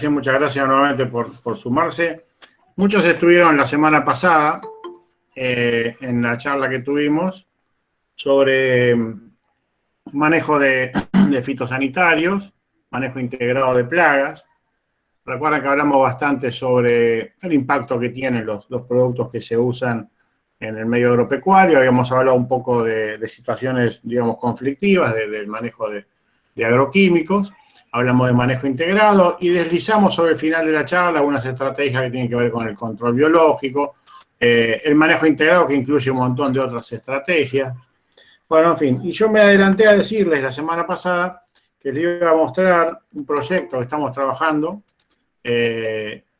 Muchas gracias nuevamente por sumarse. Muchos estuvieron la semana pasada en la charla que tuvimos sobre manejo de fitosanitarios, manejo integrado de plagas. Recuerden que hablamos bastante sobre el impacto que tienen los productos que se usan en el medio agropecuario. Habíamos hablado un poco de situaciones, digamos, conflictivas, del manejo de agroquímicos. Hablamos de manejo integrado y deslizamos sobre el final de la charla algunas estrategias que tienen que ver con el control biológico, el manejo integrado que incluye un montón de otras estrategias. Bueno, en fin, y yo me adelanté a decirles la semana pasada que les iba a mostrar un proyecto que estamos trabajando,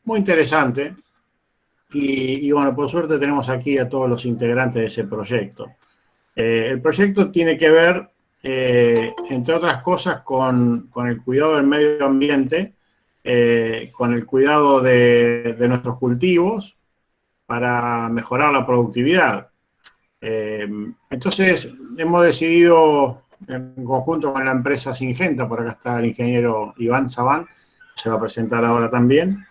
muy interesante, y bueno, por suerte tenemos aquí a todos los integrantes de ese proyecto. El proyecto tiene que ver, entre otras cosas, con el cuidado del medio ambiente, con el cuidado de nuestros cultivos para mejorar la productividad. Entonces, hemos decidido, en conjunto con la empresa Syngenta, por acá está el ingeniero Iván Sabán, se va a presentar ahora también,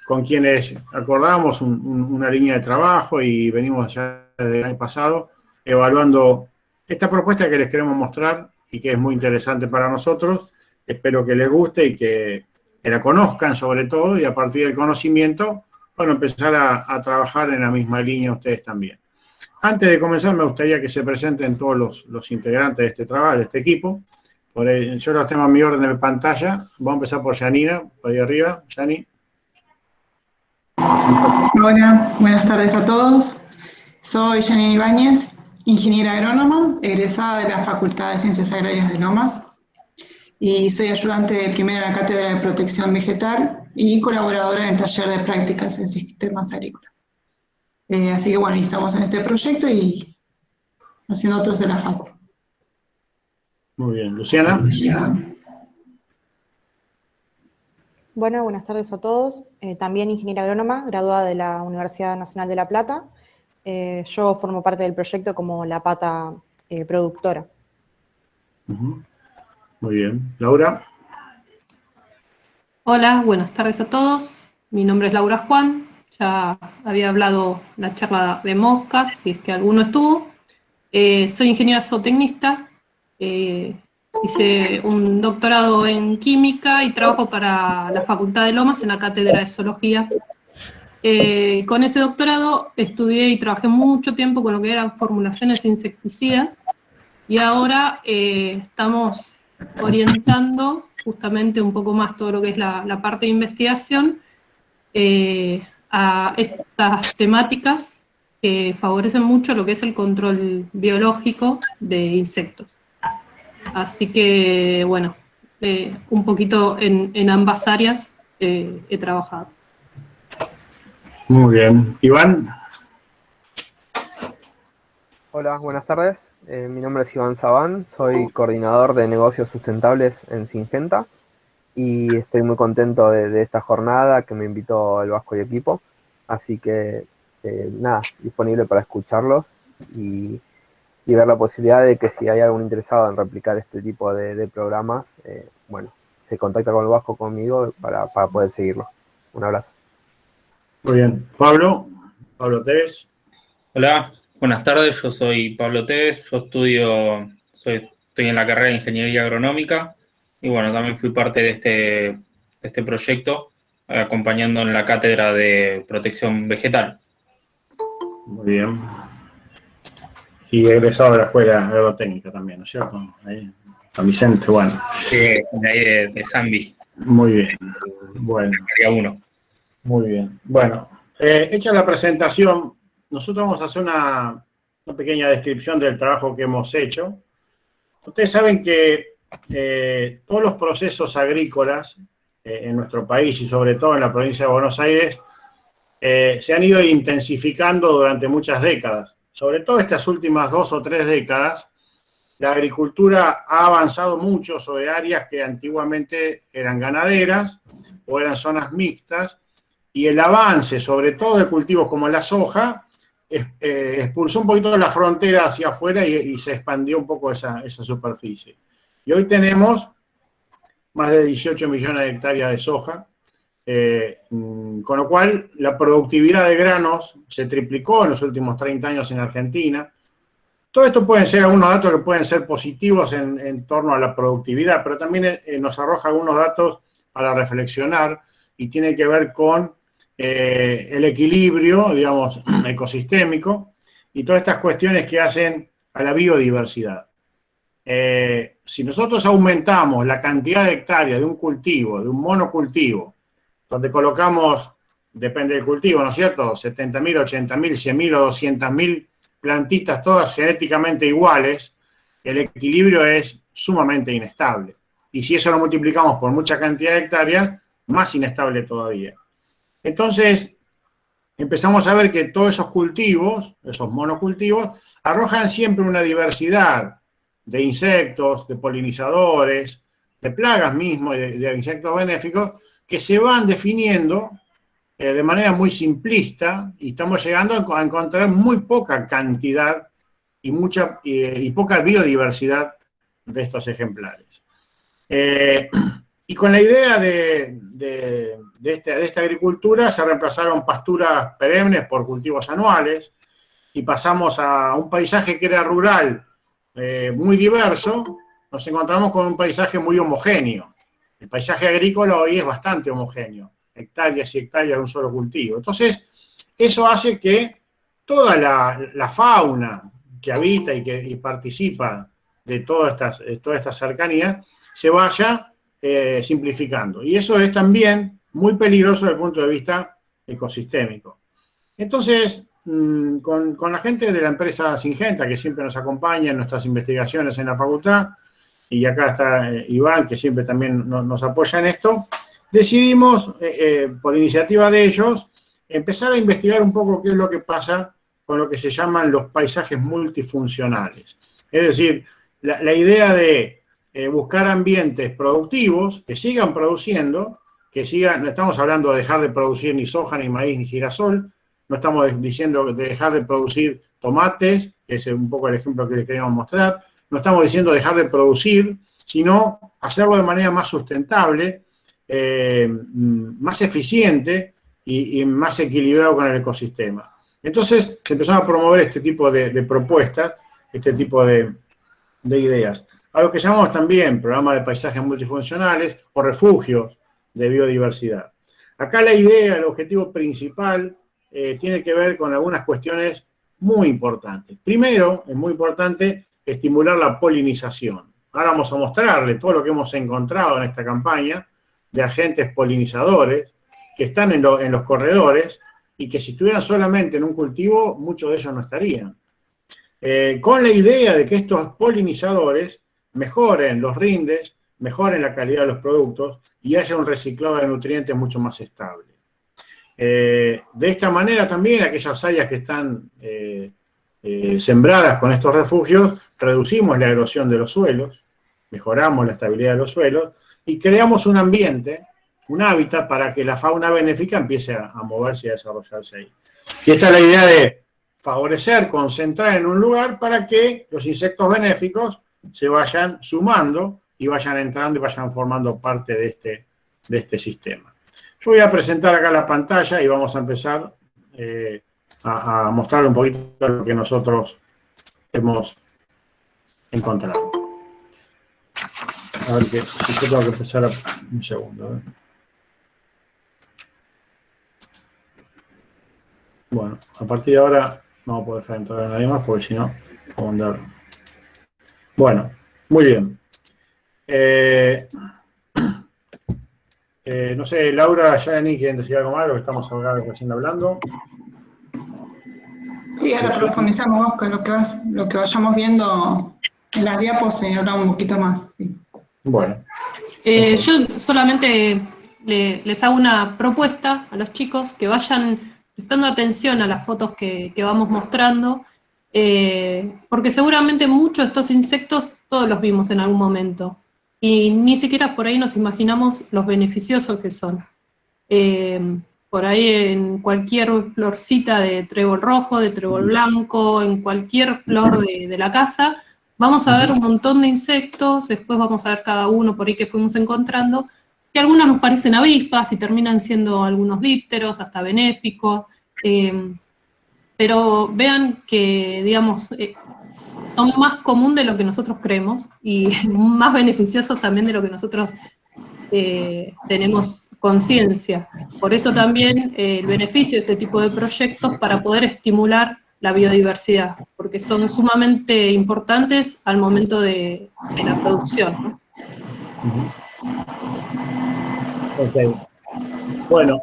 con quienes acordamos una línea de trabajo y venimos ya desde el año pasado evaluando esta propuesta que les queremos mostrar y que es muy interesante para nosotros. Espero que les guste y que la conozcan sobre todo, y a partir del conocimiento, bueno, empezar a trabajar en la misma línea ustedes también. Antes de comenzar, me gustaría que se presenten todos los integrantes de este trabajo, de este equipo. Yo los tengo a mi orden de pantalla. Vamos a empezar por Yanina, por ahí arriba. Yani. Hola, buenas tardes a todos. Soy Janine Ibáñez, ingeniera agrónoma, egresada de la Facultad de Ciencias Agrarias de Lomas, y soy ayudante de primera en la Cátedra de Protección Vegetal y colaboradora en el taller de prácticas en sistemas agrícolas. Así que bueno, estamos en este proyecto y haciendo otros de la Facu. Muy bien. Luciana. Bueno, buenas tardes a todos. También ingeniera agrónoma, graduada de la Universidad Nacional de La Plata. Yo formo parte del proyecto como la pata productora. Muy bien. Laura. Hola, buenas tardes a todos. Mi nombre es Laura Juan. Ya había hablado la charla de moscas, si es que alguno estuvo. Soy ingeniera zootecnista. Hice un doctorado en química y trabajo para la Facultad de Lomas en la Cátedra de Zoología. Con ese doctorado estudié y trabajé mucho tiempo con lo que eran formulaciones insecticidas, y ahora estamos orientando justamente un poco más todo lo que es la parte de investigación a estas temáticas que favorecen mucho lo que es el control biológico de insectos. Así que, bueno, un poquito en ambas áreas he trabajado. Muy bien. Iván. Hola, buenas tardes. Mi nombre es Iván Sabán, soy coordinador de negocios sustentables en Syngenta y estoy muy contento de esta jornada que me invitó el Vasco y equipo. Así que, nada, disponible para escucharlos y ver la posibilidad de que si hay algún interesado en replicar este tipo de programas, bueno, se contacta con el Vasco, conmigo, para poder seguirlo. Un abrazo. Muy bien. Pablo Tevez. Hola, buenas tardes, yo soy Pablo Tevez, yo estoy en la carrera de Ingeniería Agronómica y bueno, también fui parte de este proyecto, acompañando en la Cátedra de Protección Vegetal. Muy bien. Y egresado de la Escuela Agrotécnica también, ¿no es cierto? Ahí, San Vicente, bueno. Sí, de ahí de Zambi. Muy bien. Bueno. Área 1. Muy bien. Bueno, hecha la presentación, nosotros vamos a hacer una pequeña descripción del trabajo que hemos hecho. Ustedes saben que todos los procesos agrícolas en nuestro país y sobre todo en la provincia de Buenos Aires se han ido intensificando durante muchas décadas. Sobre todo estas últimas 2 o 3 décadas, la agricultura ha avanzado mucho sobre áreas que antiguamente eran ganaderas o eran zonas mixtas, y el avance, sobre todo de cultivos como la soja, expulsó un poquito la frontera hacia afuera y se expandió un poco esa superficie. Y hoy tenemos más de 18 millones de hectáreas de soja, con lo cual la productividad de granos se triplicó en los últimos 30 años en Argentina. Todo esto pueden ser algunos datos que pueden ser positivos en torno a la productividad, pero también nos arroja algunos datos para reflexionar y tiene que ver con el equilibrio, digamos, ecosistémico y todas estas cuestiones que hacen a la biodiversidad. Si nosotros aumentamos la cantidad de hectáreas de un cultivo, de un monocultivo, donde colocamos, depende del cultivo, ¿no es cierto?, 70.000, 80.000, 100.000 o 200.000 plantitas, todas genéticamente iguales, el equilibrio es sumamente inestable. Y si eso lo multiplicamos por mucha cantidad de hectáreas, más inestable todavía. Entonces, empezamos a ver que todos esos cultivos, esos monocultivos, arrojan siempre una diversidad de insectos, de polinizadores, de plagas mismo, de insectos benéficos, que se van definiendo de manera muy simplista y estamos llegando a encontrar muy poca cantidad y poca biodiversidad de estos ejemplares. Y con la idea de esta agricultura se reemplazaron pasturas perennes por cultivos anuales y pasamos a un paisaje que era rural, muy diverso, nos encontramos con un paisaje muy homogéneo. El paisaje agrícola hoy es bastante homogéneo, hectáreas y hectáreas de un solo cultivo. Entonces, eso hace que toda la fauna que habita y participa de todas estas cercanías se vaya simplificando. Y eso es también muy peligroso desde el punto de vista ecosistémico. Entonces, con la gente de la empresa Syngenta, que siempre nos acompaña en nuestras investigaciones en la facultad, y acá está Iván, que siempre también nos apoya en esto, decidimos, por iniciativa de ellos, empezar a investigar un poco qué es lo que pasa con lo que se llaman los paisajes multifuncionales. Es decir, la idea de buscar ambientes productivos que sigan produciendo, no estamos hablando de dejar de producir ni soja, ni maíz, ni girasol, no estamos diciendo de dejar de producir tomates, que es un poco el ejemplo que les queríamos mostrar, no estamos diciendo dejar de producir, sino hacerlo de manera más sustentable, más eficiente y más equilibrado con el ecosistema. Entonces se empezaron a promover este tipo de propuestas, este tipo de ideas. A lo que llamamos también programas de paisajes multifuncionales o refugios de biodiversidad. Acá la idea, el objetivo principal, tiene que ver con algunas cuestiones muy importantes. Primero, es muy importante estimular la polinización. Ahora vamos a mostrarle todo lo que hemos encontrado en esta campaña de agentes polinizadores que están en los corredores y que si estuvieran solamente en un cultivo, muchos de ellos no estarían. Con la idea de que estos polinizadores mejoren los rindes, mejoren la calidad de los productos y haya un reciclado de nutrientes mucho más estable. De esta manera también aquellas áreas que están sembradas con estos refugios, reducimos la erosión de los suelos, mejoramos la estabilidad de los suelos y creamos un ambiente, un hábitat para que la fauna benéfica empiece a moverse y a desarrollarse ahí. Y esta es la idea de favorecer, concentrar en un lugar para que los insectos benéficos se vayan sumando y vayan entrando y vayan formando parte de este sistema. Yo voy a presentar acá la pantalla y vamos a empezar a mostrar un poquito lo que nosotros hemos encontrado. A ver si yo tengo que empezar un segundo. Bueno, a partir de ahora no voy a poder dejar entrar a nadie más porque si no, vamos a andar. Bueno, muy bien. No sé, Laura, Yanni, ¿quieren decir algo más de lo que estamos acá recién hablando? Sí, ahora profundizamos con lo que vayamos viendo en las diapos y hablamos un poquito más. Sí. Bueno. Yo solamente les hago una propuesta a los chicos que vayan prestando atención a las fotos que vamos mostrando, porque seguramente muchos de estos insectos todos los vimos en algún momento. Y ni siquiera por ahí nos imaginamos los beneficiosos que son. Por ahí en cualquier florcita de trébol rojo, de trébol blanco, en cualquier flor de la casa, vamos a ver un montón de insectos, después vamos a ver cada uno por ahí que fuimos encontrando, que algunos nos parecen avispas y terminan siendo algunos dípteros, hasta benéficos, pero vean que, digamos, son más común de lo que nosotros creemos y más beneficiosos también de lo que nosotros tenemos conciencia. Por eso también el beneficio de este tipo de proyectos para poder estimular la biodiversidad, porque son sumamente importantes al momento de la producción, ¿no? Ok. Bueno,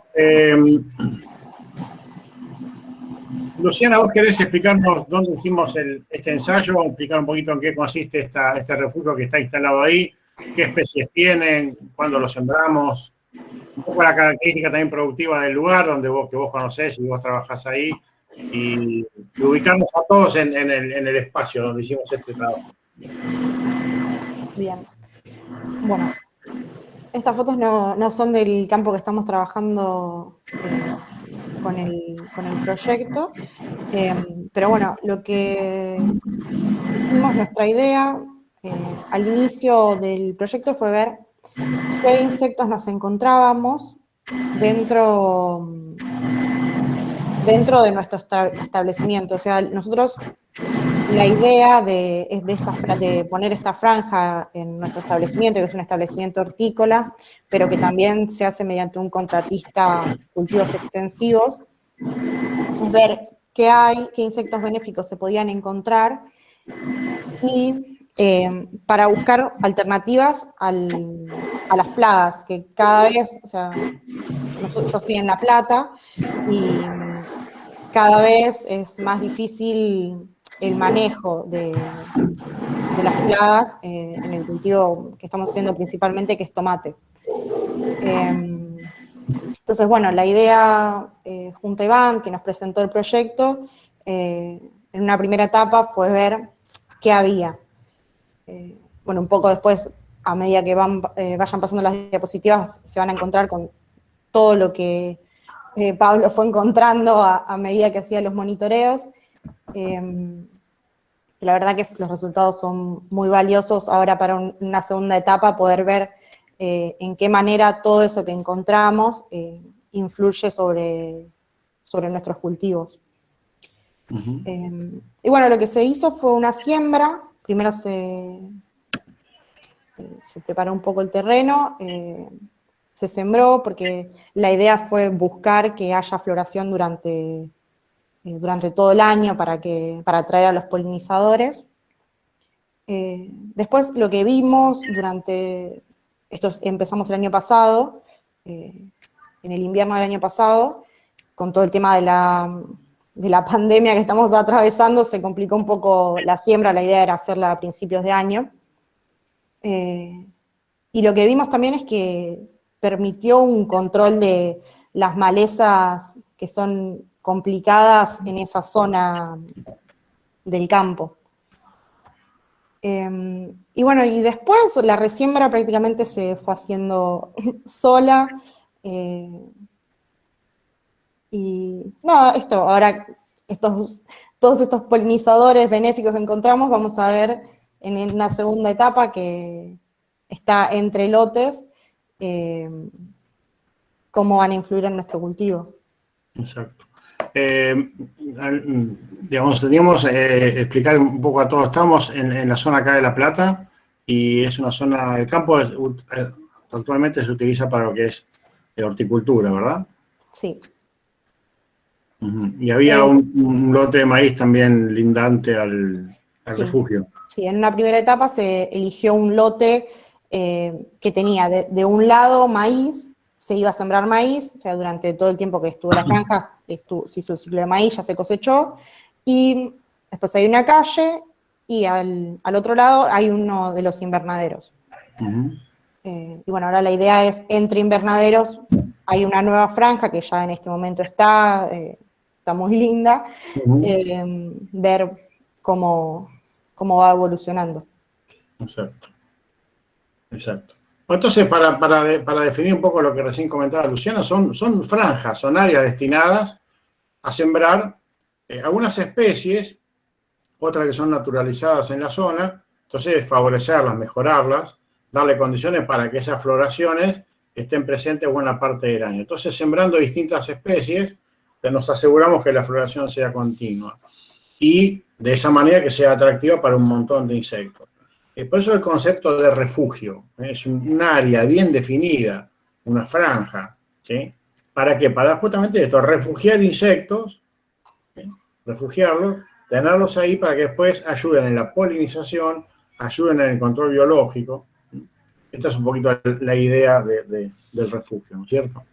Luciana, ¿vos querés explicarnos dónde hicimos este ensayo? Explicar un poquito en qué consiste este refugio que está instalado ahí, qué especies tienen, cuándo lo sembramos, un poco la característica también productiva del lugar que vos conocés y vos trabajás ahí, y ubicarnos a todos en el espacio donde hicimos este trabajo. Bien. Bueno, estas fotos no son del campo que estamos trabajando con el proyecto, pero bueno, lo que hicimos, nuestra idea al inicio del proyecto fue ver qué insectos nos encontrábamos dentro de nuestro establecimiento. O sea, nosotros, la idea es de poner esta franja en nuestro establecimiento, que es un establecimiento hortícola, pero que también se hace mediante un contratista cultivos extensivos, es ver qué insectos benéficos se podían encontrar y para buscar alternativas a las plagas, que cada vez, o sea, yo estoy en La Plata y cada vez es más difícil el manejo de las plagas en el cultivo que estamos haciendo principalmente, que es tomate. Entonces, bueno, la idea junto a Iván, que nos presentó el proyecto, en una primera etapa fue ver qué había. Bueno, un poco después, a medida que vayan pasando las diapositivas, se van a encontrar con todo lo que Pablo fue encontrando a medida que hacía los monitoreos. La verdad que los resultados son muy valiosos ahora para una segunda etapa, poder ver en qué manera todo eso que encontramos influye sobre nuestros cultivos. Y bueno, lo que se hizo fue una siembra. Primero se preparó un poco el terreno, se sembró, porque la idea fue buscar que haya floración durante todo el año para atraer a los polinizadores. Después lo que vimos empezamos el año pasado, en el invierno del año pasado, con todo el tema de la pandemia que estamos atravesando, se complicó un poco la siembra. La idea era hacerla a principios de año. Y lo que vimos también es que permitió un control de las malezas que son complicadas en esa zona del campo. Y bueno, y después la resiembra prácticamente se fue haciendo sola. Y nada, ahora todos estos polinizadores benéficos que encontramos, vamos a ver en una segunda etapa que está entre lotes, cómo van a influir en nuestro cultivo. Exacto. Digamos, teníamos explicar un poco a todos. Estamos en la zona acá de La Plata y es una zona, el campo actualmente se utiliza para lo que es horticultura, ¿verdad? Sí. Y había un lote de maíz también lindante al Sí. refugio. Sí, en una primera etapa se eligió un lote que tenía de un lado maíz, se iba a sembrar maíz, o sea, durante todo el tiempo que estuvo la franja, se hizo el ciclo de maíz, ya se cosechó, y después hay una calle, y al otro lado hay uno de los invernaderos. Y bueno, ahora la idea es, entre invernaderos, hay una nueva franja que ya en este momento está muy linda, ver cómo va evolucionando. Exacto. Entonces, para definir un poco lo que recién comentaba Luciana, son franjas, son áreas destinadas a sembrar algunas especies, otras que son naturalizadas en la zona, Entonces, favorecerlas, mejorarlas, darle condiciones para que esas floraciones estén presentes buena parte del año. Entonces, sembrando distintas especies, nos aseguramos que la floración sea continua y de esa manera que sea atractiva para un montón de insectos. Por eso el concepto de refugio, es un área bien definida, una franja, ¿sí? ¿Para qué? Para justamente esto, refugiar insectos, ¿sí? Refugiarlos, tenerlos ahí para que después ayuden en la polinización, ayuden en el control biológico. Esta es un poquito la idea del refugio, ¿no es cierto?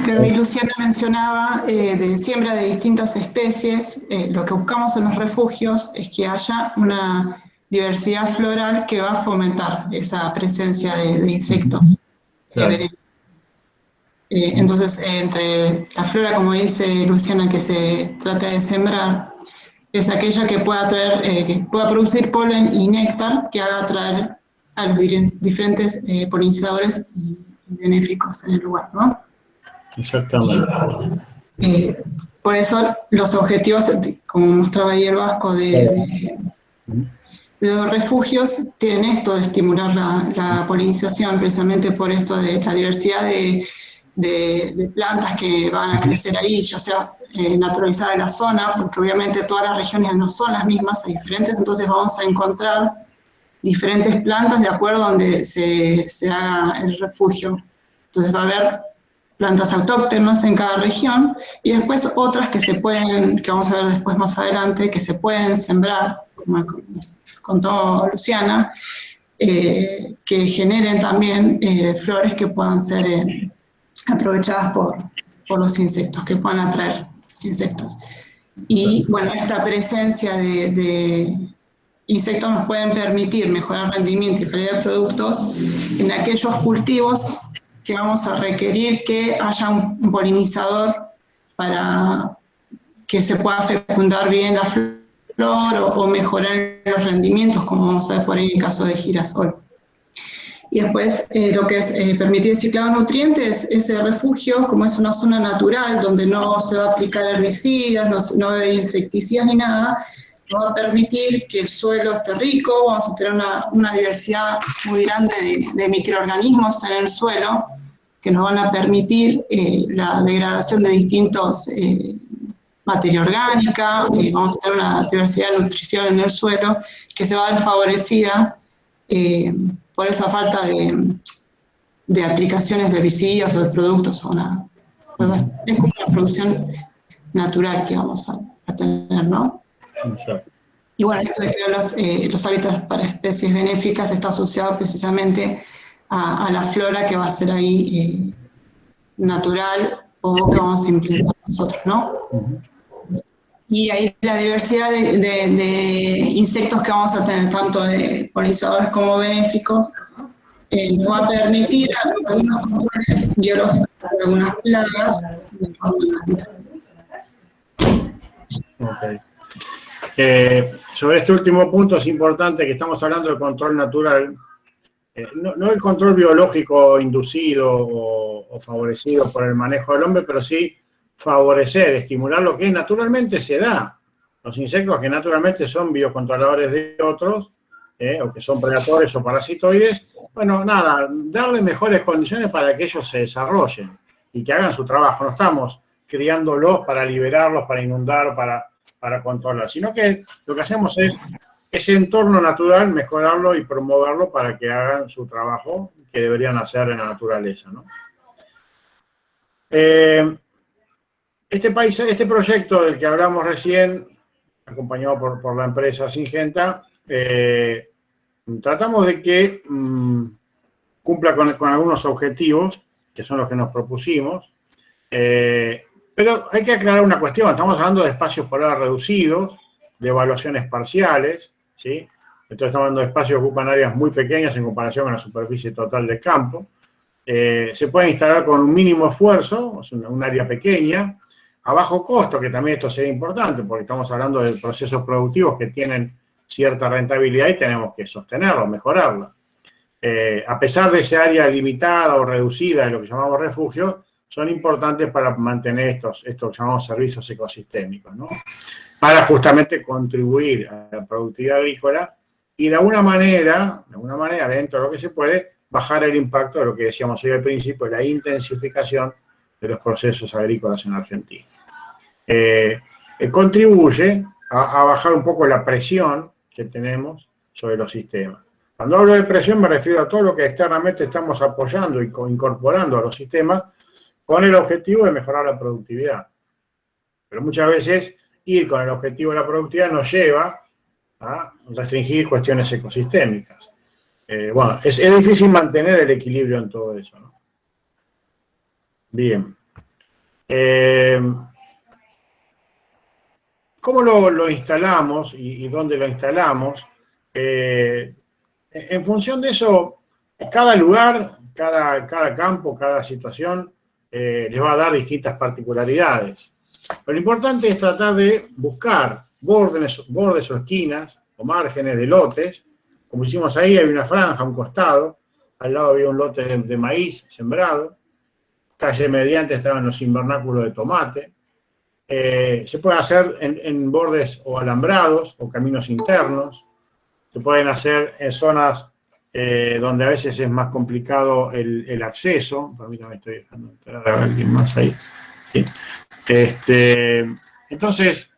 Pero Luciana mencionaba de siembra de distintas especies. Lo que buscamos en los refugios es que haya una diversidad floral que va a fomentar esa presencia de insectos. Claro. Entonces, entre la flora, como dice Luciana, que se trata de sembrar, es aquella que pueda traer, que pueda producir polen y néctar que haga atraer a los diferentes polinizadores y benéficos en el lugar, ¿no? Exactamente. Por eso los objetivos, como mostraba ahí el Vasco, de los refugios tienen esto de estimular la polinización, precisamente por esto de la diversidad de plantas que van a crecer ahí, ya sea naturalizada de la zona, porque obviamente todas las regiones no son las mismas, hay diferentes, entonces vamos a encontrar diferentes plantas de acuerdo a donde se haga el refugio. Entonces va a haber plantas autóctonas en cada región y después otras que se pueden, que vamos a ver después más adelante, que se pueden sembrar, como contó Luciana, que generen también flores que puedan ser aprovechadas por los insectos, que puedan atraer los insectos. Y bueno, esta presencia de insectos nos pueden permitir mejorar rendimiento y calidad de productos en aquellos cultivos que vamos a requerir que haya un polinizador para que se pueda fecundar bien la flor o mejorar los rendimientos, como vamos a ver por ahí en el caso de girasol. Y después lo que es permitir el ciclado de nutrientes, ese refugio, como es una zona natural donde no se va a aplicar herbicidas, no va a haber insecticidas ni nada, nos va a permitir que el suelo esté rico, vamos a tener una diversidad muy grande de microorganismos en el suelo que nos van a permitir la degradación de distintos materia orgánica, vamos a tener una diversidad de nutrición en el suelo que se va a ver favorecida por esa falta de aplicaciones de herbicidas o de productos, es como una producción natural que vamos a tener, ¿no? Exacto. Y bueno, esto de crear los hábitats para especies benéficas está asociado precisamente a la flora que va a ser ahí natural o que vamos a implementar nosotros, ¿no? Y ahí la diversidad de insectos que vamos a tener, tanto de polinizadores como benéficos, nos va a permitir algunos controles biológicos de algunas plagas de forma natural. Okay. Sobre este último punto es importante que estamos hablando de control natural, no el control biológico inducido o favorecido por el manejo del hombre, pero sí favorecer, estimular lo que naturalmente se da. Los insectos que naturalmente son biocontroladores de otros, o que son predadores o parasitoides, bueno, nada, darle mejores condiciones para que ellos se desarrollen y que hagan su trabajo. No estamos criándolos para liberarlos, para inundar, para controlar, sino que lo que hacemos es ese entorno natural, mejorarlo y promoverlo para que hagan su trabajo que deberían hacer en la naturaleza, ¿no? Este proyecto del que hablamos recién, acompañado por la empresa Syngenta, tratamos de que cumpla con algunos objetivos, que son los que nos propusimos, pero hay que aclarar una cuestión. Estamos hablando de espacios por ahora reducidos, de evaluaciones parciales, ¿sí? Entonces estamos hablando de espacios que ocupan áreas muy pequeñas en comparación con la superficie total del campo. Se puede instalar con un mínimo esfuerzo, es un área pequeña, a bajo costo, que también esto sería importante, porque estamos hablando de procesos productivos que tienen cierta rentabilidad y tenemos que sostenerlo, mejorarlo. A pesar de esa área limitada o reducida de lo que llamamos refugios, son importantes para mantener estos que llamamos servicios ecosistémicos, ¿no? para justamente contribuir a la productividad agrícola y de alguna manera, dentro de lo que se puede, bajar el impacto de lo que decíamos hoy al principio, de la intensificación de los procesos agrícolas en Argentina. Contribuye a bajar un poco la presión que tenemos sobre los sistemas. Cuando hablo de presión me refiero a todo lo que externamente estamos apoyando y incorporando a los sistemas con el objetivo de mejorar la productividad. Pero muchas veces ir con el objetivo de la productividad nos lleva a restringir cuestiones ecosistémicas. Bueno, es difícil mantener el equilibrio en todo eso, ¿no? Bien. ¿Cómo lo instalamos y dónde lo instalamos? En función de eso, cada lugar, cada campo, cada situación les va a dar distintas particularidades. Pero lo importante es tratar de buscar bordes o esquinas o márgenes de lotes. Como hicimos ahí, hay una franja a un costado, al lado había un lote de maíz sembrado, calle mediante estaban los invernáculos de tomate. Se puede hacer en bordes o alambrados o caminos internos, se pueden hacer en zonas donde a veces es más complicado el acceso. Permítame, estoy dejando entrar a alguien más ahí. Sí. Entonces,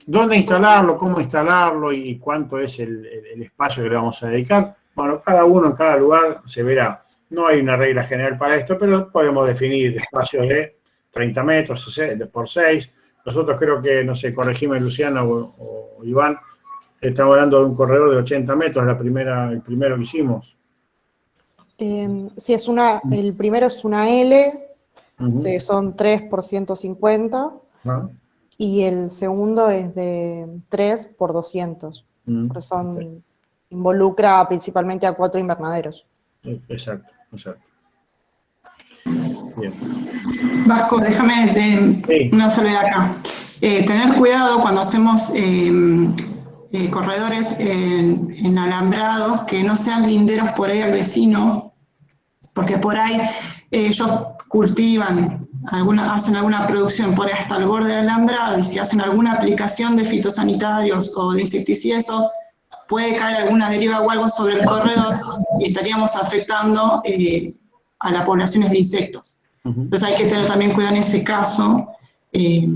¿dónde instalarlo? ¿Cómo instalarlo? ¿Y cuánto es el espacio que le vamos a dedicar? Bueno, cada uno en cada lugar se verá. No hay una regla general para esto, pero podemos definir espacios de 30 metros por 6. Nosotros creo que, no sé, corregime Luciano o Iván, estamos hablando de un corredor de 80 metros, el primero que hicimos. Sí, el primero es una L, que son 3 por 150, y el segundo es de 3 por 200, que involucra principalmente a 4 invernaderos. Exacto. Bien. Vasco, déjame una salvedad acá. Tener cuidado cuando hacemos corredores en alambrados, que no sean linderos por ahí al vecino, porque por ahí ellos cultivan, hacen alguna producción por ahí hasta el borde del alambrado, y si hacen alguna aplicación de fitosanitarios o de insecticidas, eso puede caer alguna deriva o algo sobre el corredor y estaríamos afectando a las poblaciones de insectos. Entonces hay que tener también cuidado en ese caso, que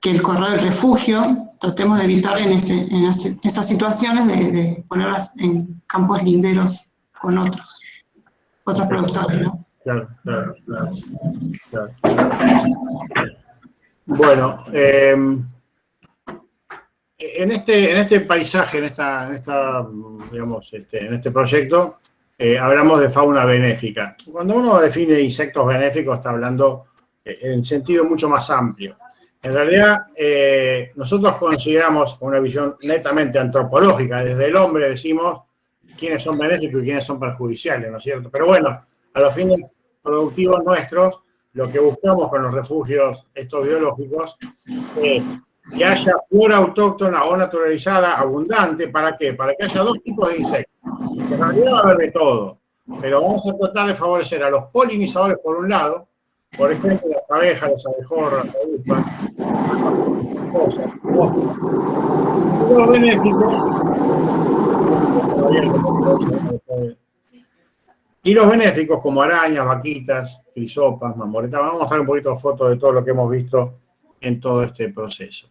el corredor, el refugio, tratemos de evitar en esas situaciones de ponerlas en campos linderos con otros productores, ¿no? Claro. Bueno, en este paisaje, en este proyecto, hablamos de fauna benéfica. Cuando uno define insectos benéficos, está hablando en sentido mucho más amplio. En realidad, nosotros consideramos una visión netamente antropológica. Desde el hombre decimos quiénes son benéficos y quiénes son perjudiciales, ¿no es cierto? Pero bueno, a los fines productivos nuestros, lo que buscamos con los refugios estos biológicos es que haya flora autóctona o naturalizada abundante. ¿Para qué? Para que haya dos tipos de insectos. En realidad va a haber de todo, pero vamos a tratar de favorecer a los polinizadores por un lado, por ejemplo, las abejas, los abejorros, las avispas, y los benéficos, como arañas, vaquitas, crisopas, mamoretas. Vamos a mostrar un poquito de fotos de todo lo que hemos visto en todo este proceso.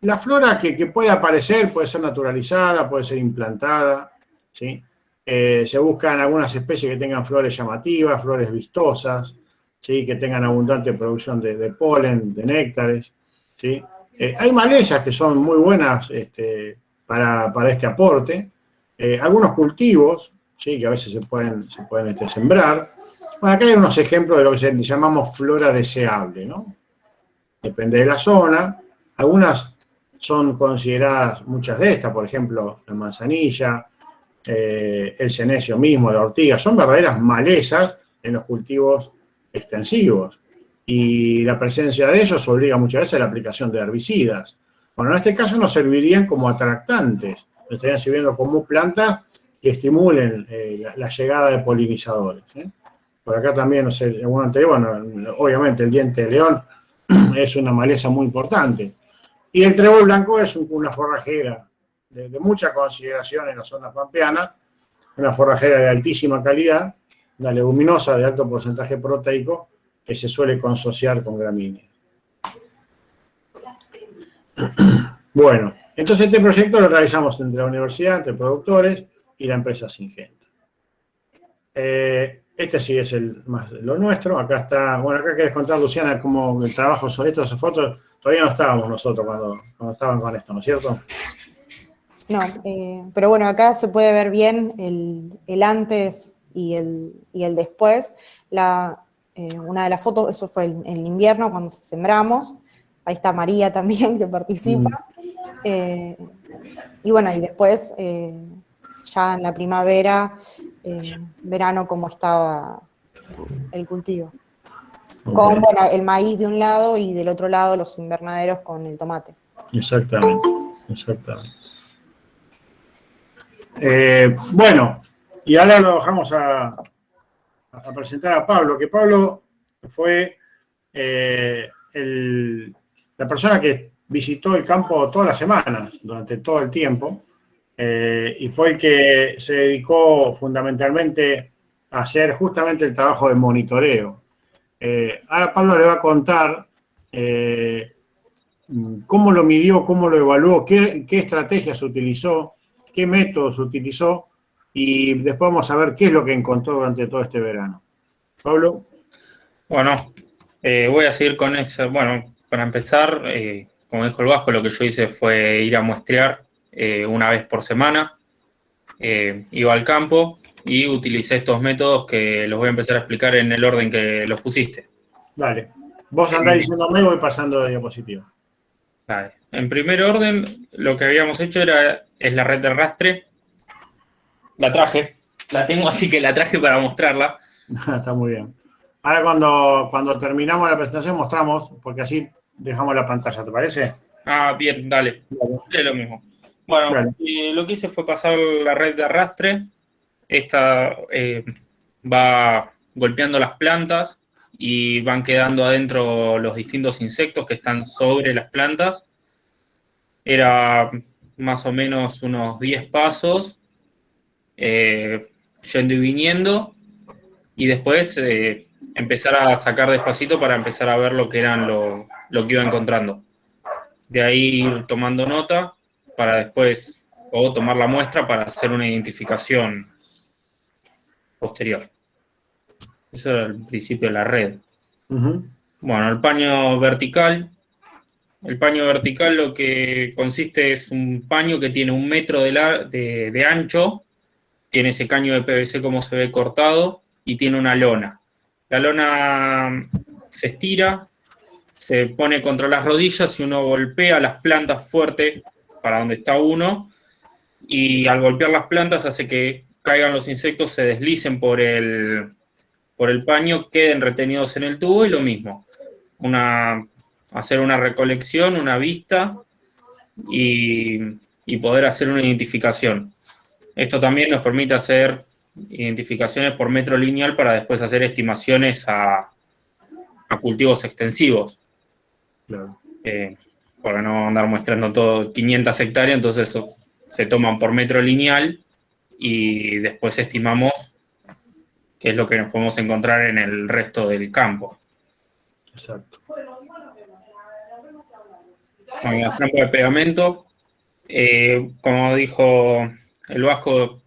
La flora que puede aparecer puede ser naturalizada, puede ser implantada, ¿sí? Se buscan algunas especies que tengan flores llamativas, flores vistosas, ¿sí? Que tengan abundante producción de polen, de néctares, ¿sí? Hay malezas que son muy buenas para este aporte. Algunos cultivos, ¿sí? Que a veces se pueden sembrar. Bueno, acá hay unos ejemplos de lo que llamamos flora deseable, ¿no? Depende de la zona. Algunas son consideradas, muchas de estas, por ejemplo, la manzanilla, el senecio mismo, la ortiga, son verdaderas malezas en los cultivos extensivos. Y la presencia de ellos obliga muchas veces a la aplicación de herbicidas. Bueno, en este caso nos servirían como atractantes, nos estarían sirviendo como plantas que estimulen la llegada de polinizadores. Por acá también, no sé, en uno anterior, bueno, obviamente el diente de león es una maleza muy importante. Y el trébol blanco es una forrajera de mucha consideración en la zona pampeana, una forrajera de altísima calidad, una leguminosa de alto porcentaje proteico que se suele consociar con gramíneas. Bueno, entonces este proyecto lo realizamos entre la universidad, entre productores y la empresa Syngenta. Este sí es lo nuestro. Acá está, bueno, acá querés contar, Luciana, cómo el trabajo sobre estas fotos. Todavía no estábamos nosotros cuando estaban con esto, ¿no es cierto? No, pero bueno, acá se puede ver bien el antes y el después. Una de las fotos, eso fue en invierno cuando sembramos. Ahí está María también, que participa. Y bueno, y después, ya en la primavera, verano, cómo estaba el cultivo. Okay. Con, bueno, el maíz de un lado y del otro lado los invernaderos con el tomate. Exactamente, exactamente. Bueno, y ahora lo dejamos a presentar a Pablo, que Pablo fue la persona que visitó el campo todas las semanas, durante todo el tiempo, y fue el que se dedicó fundamentalmente a hacer justamente el trabajo de monitoreo. Ahora Pablo le va a contar cómo lo midió, cómo lo evaluó, qué estrategias utilizó, qué métodos utilizó, y después vamos a ver qué es lo que encontró durante todo este verano. Pablo. Bueno, voy a seguir con eso. Bueno, para empezar, como dijo el Vasco, lo que yo hice fue ir a muestrear una vez por semana. Iba al campo y utilicé estos métodos que los voy a empezar a explicar en el orden que los pusiste. Dale. Vos andás diciéndome y voy pasando de diapositiva. Dale. En primer orden, lo que habíamos hecho es la red de arrastre. La traje. La tengo, así que la traje para mostrarla. Está muy bien. Ahora cuando terminamos la presentación mostramos, porque así dejamos la pantalla, ¿te parece? Ah, bien, dale. Es lo mismo. Bueno, lo que hice fue pasar la red de arrastre. Esta va golpeando las plantas y van quedando adentro los distintos insectos que están sobre las plantas. Era más o menos unos 10 pasos, yendo y viniendo, y después empezar a sacar despacito para empezar a ver lo que eran lo que iba encontrando. De ahí ir tomando nota para después, o tomar la muestra para hacer una identificación posterior. Eso era el principio de la red. Bueno, el paño vertical. El paño vertical lo que consiste es un paño que tiene 1 metro de ancho, tiene ese caño de PVC como se ve cortado y tiene una lona. La lona se estira, se pone contra las rodillas y uno golpea las plantas fuerte para donde está uno, y al golpear las plantas hace que caigan los insectos, se deslicen por el paño, queden retenidos en el tubo, y lo mismo. Hacer una recolección, una vista y poder hacer una identificación. Esto también nos permite hacer identificaciones por metro lineal para después hacer estimaciones a cultivos extensivos. Claro. Para no andar muestrando todo 500 hectáreas, entonces eso se toman por metro lineal y después estimamos qué es lo que nos podemos encontrar en el resto del campo. Exacto. Con la trampa de pegamento, como dijo el Vasco,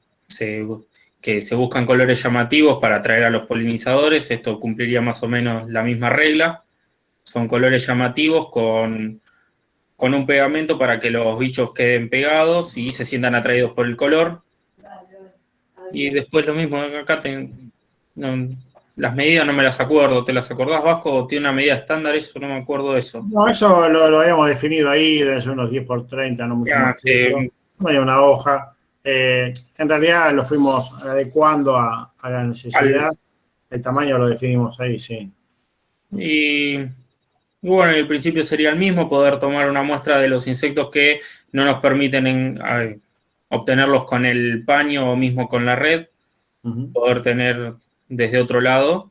que se buscan colores llamativos para atraer a los polinizadores. Esto cumpliría más o menos la misma regla. Son colores llamativos con un pegamento para que los bichos queden pegados y se sientan atraídos por el color. Y después lo mismo, acá las medidas no me las acuerdo. ¿Te las acordás, Vasco? ¿Tiene una medida estándar eso? No me acuerdo de eso. No, eso lo habíamos definido ahí, debe ser unos 10 por 30, no mucho más. No hay una hoja. En realidad lo fuimos adecuando a la necesidad. El tamaño lo definimos ahí, sí. Y bueno, el principio sería el mismo, poder tomar una muestra de los insectos que no nos permiten obtenerlos con el paño o mismo con la red, poder tener desde otro lado.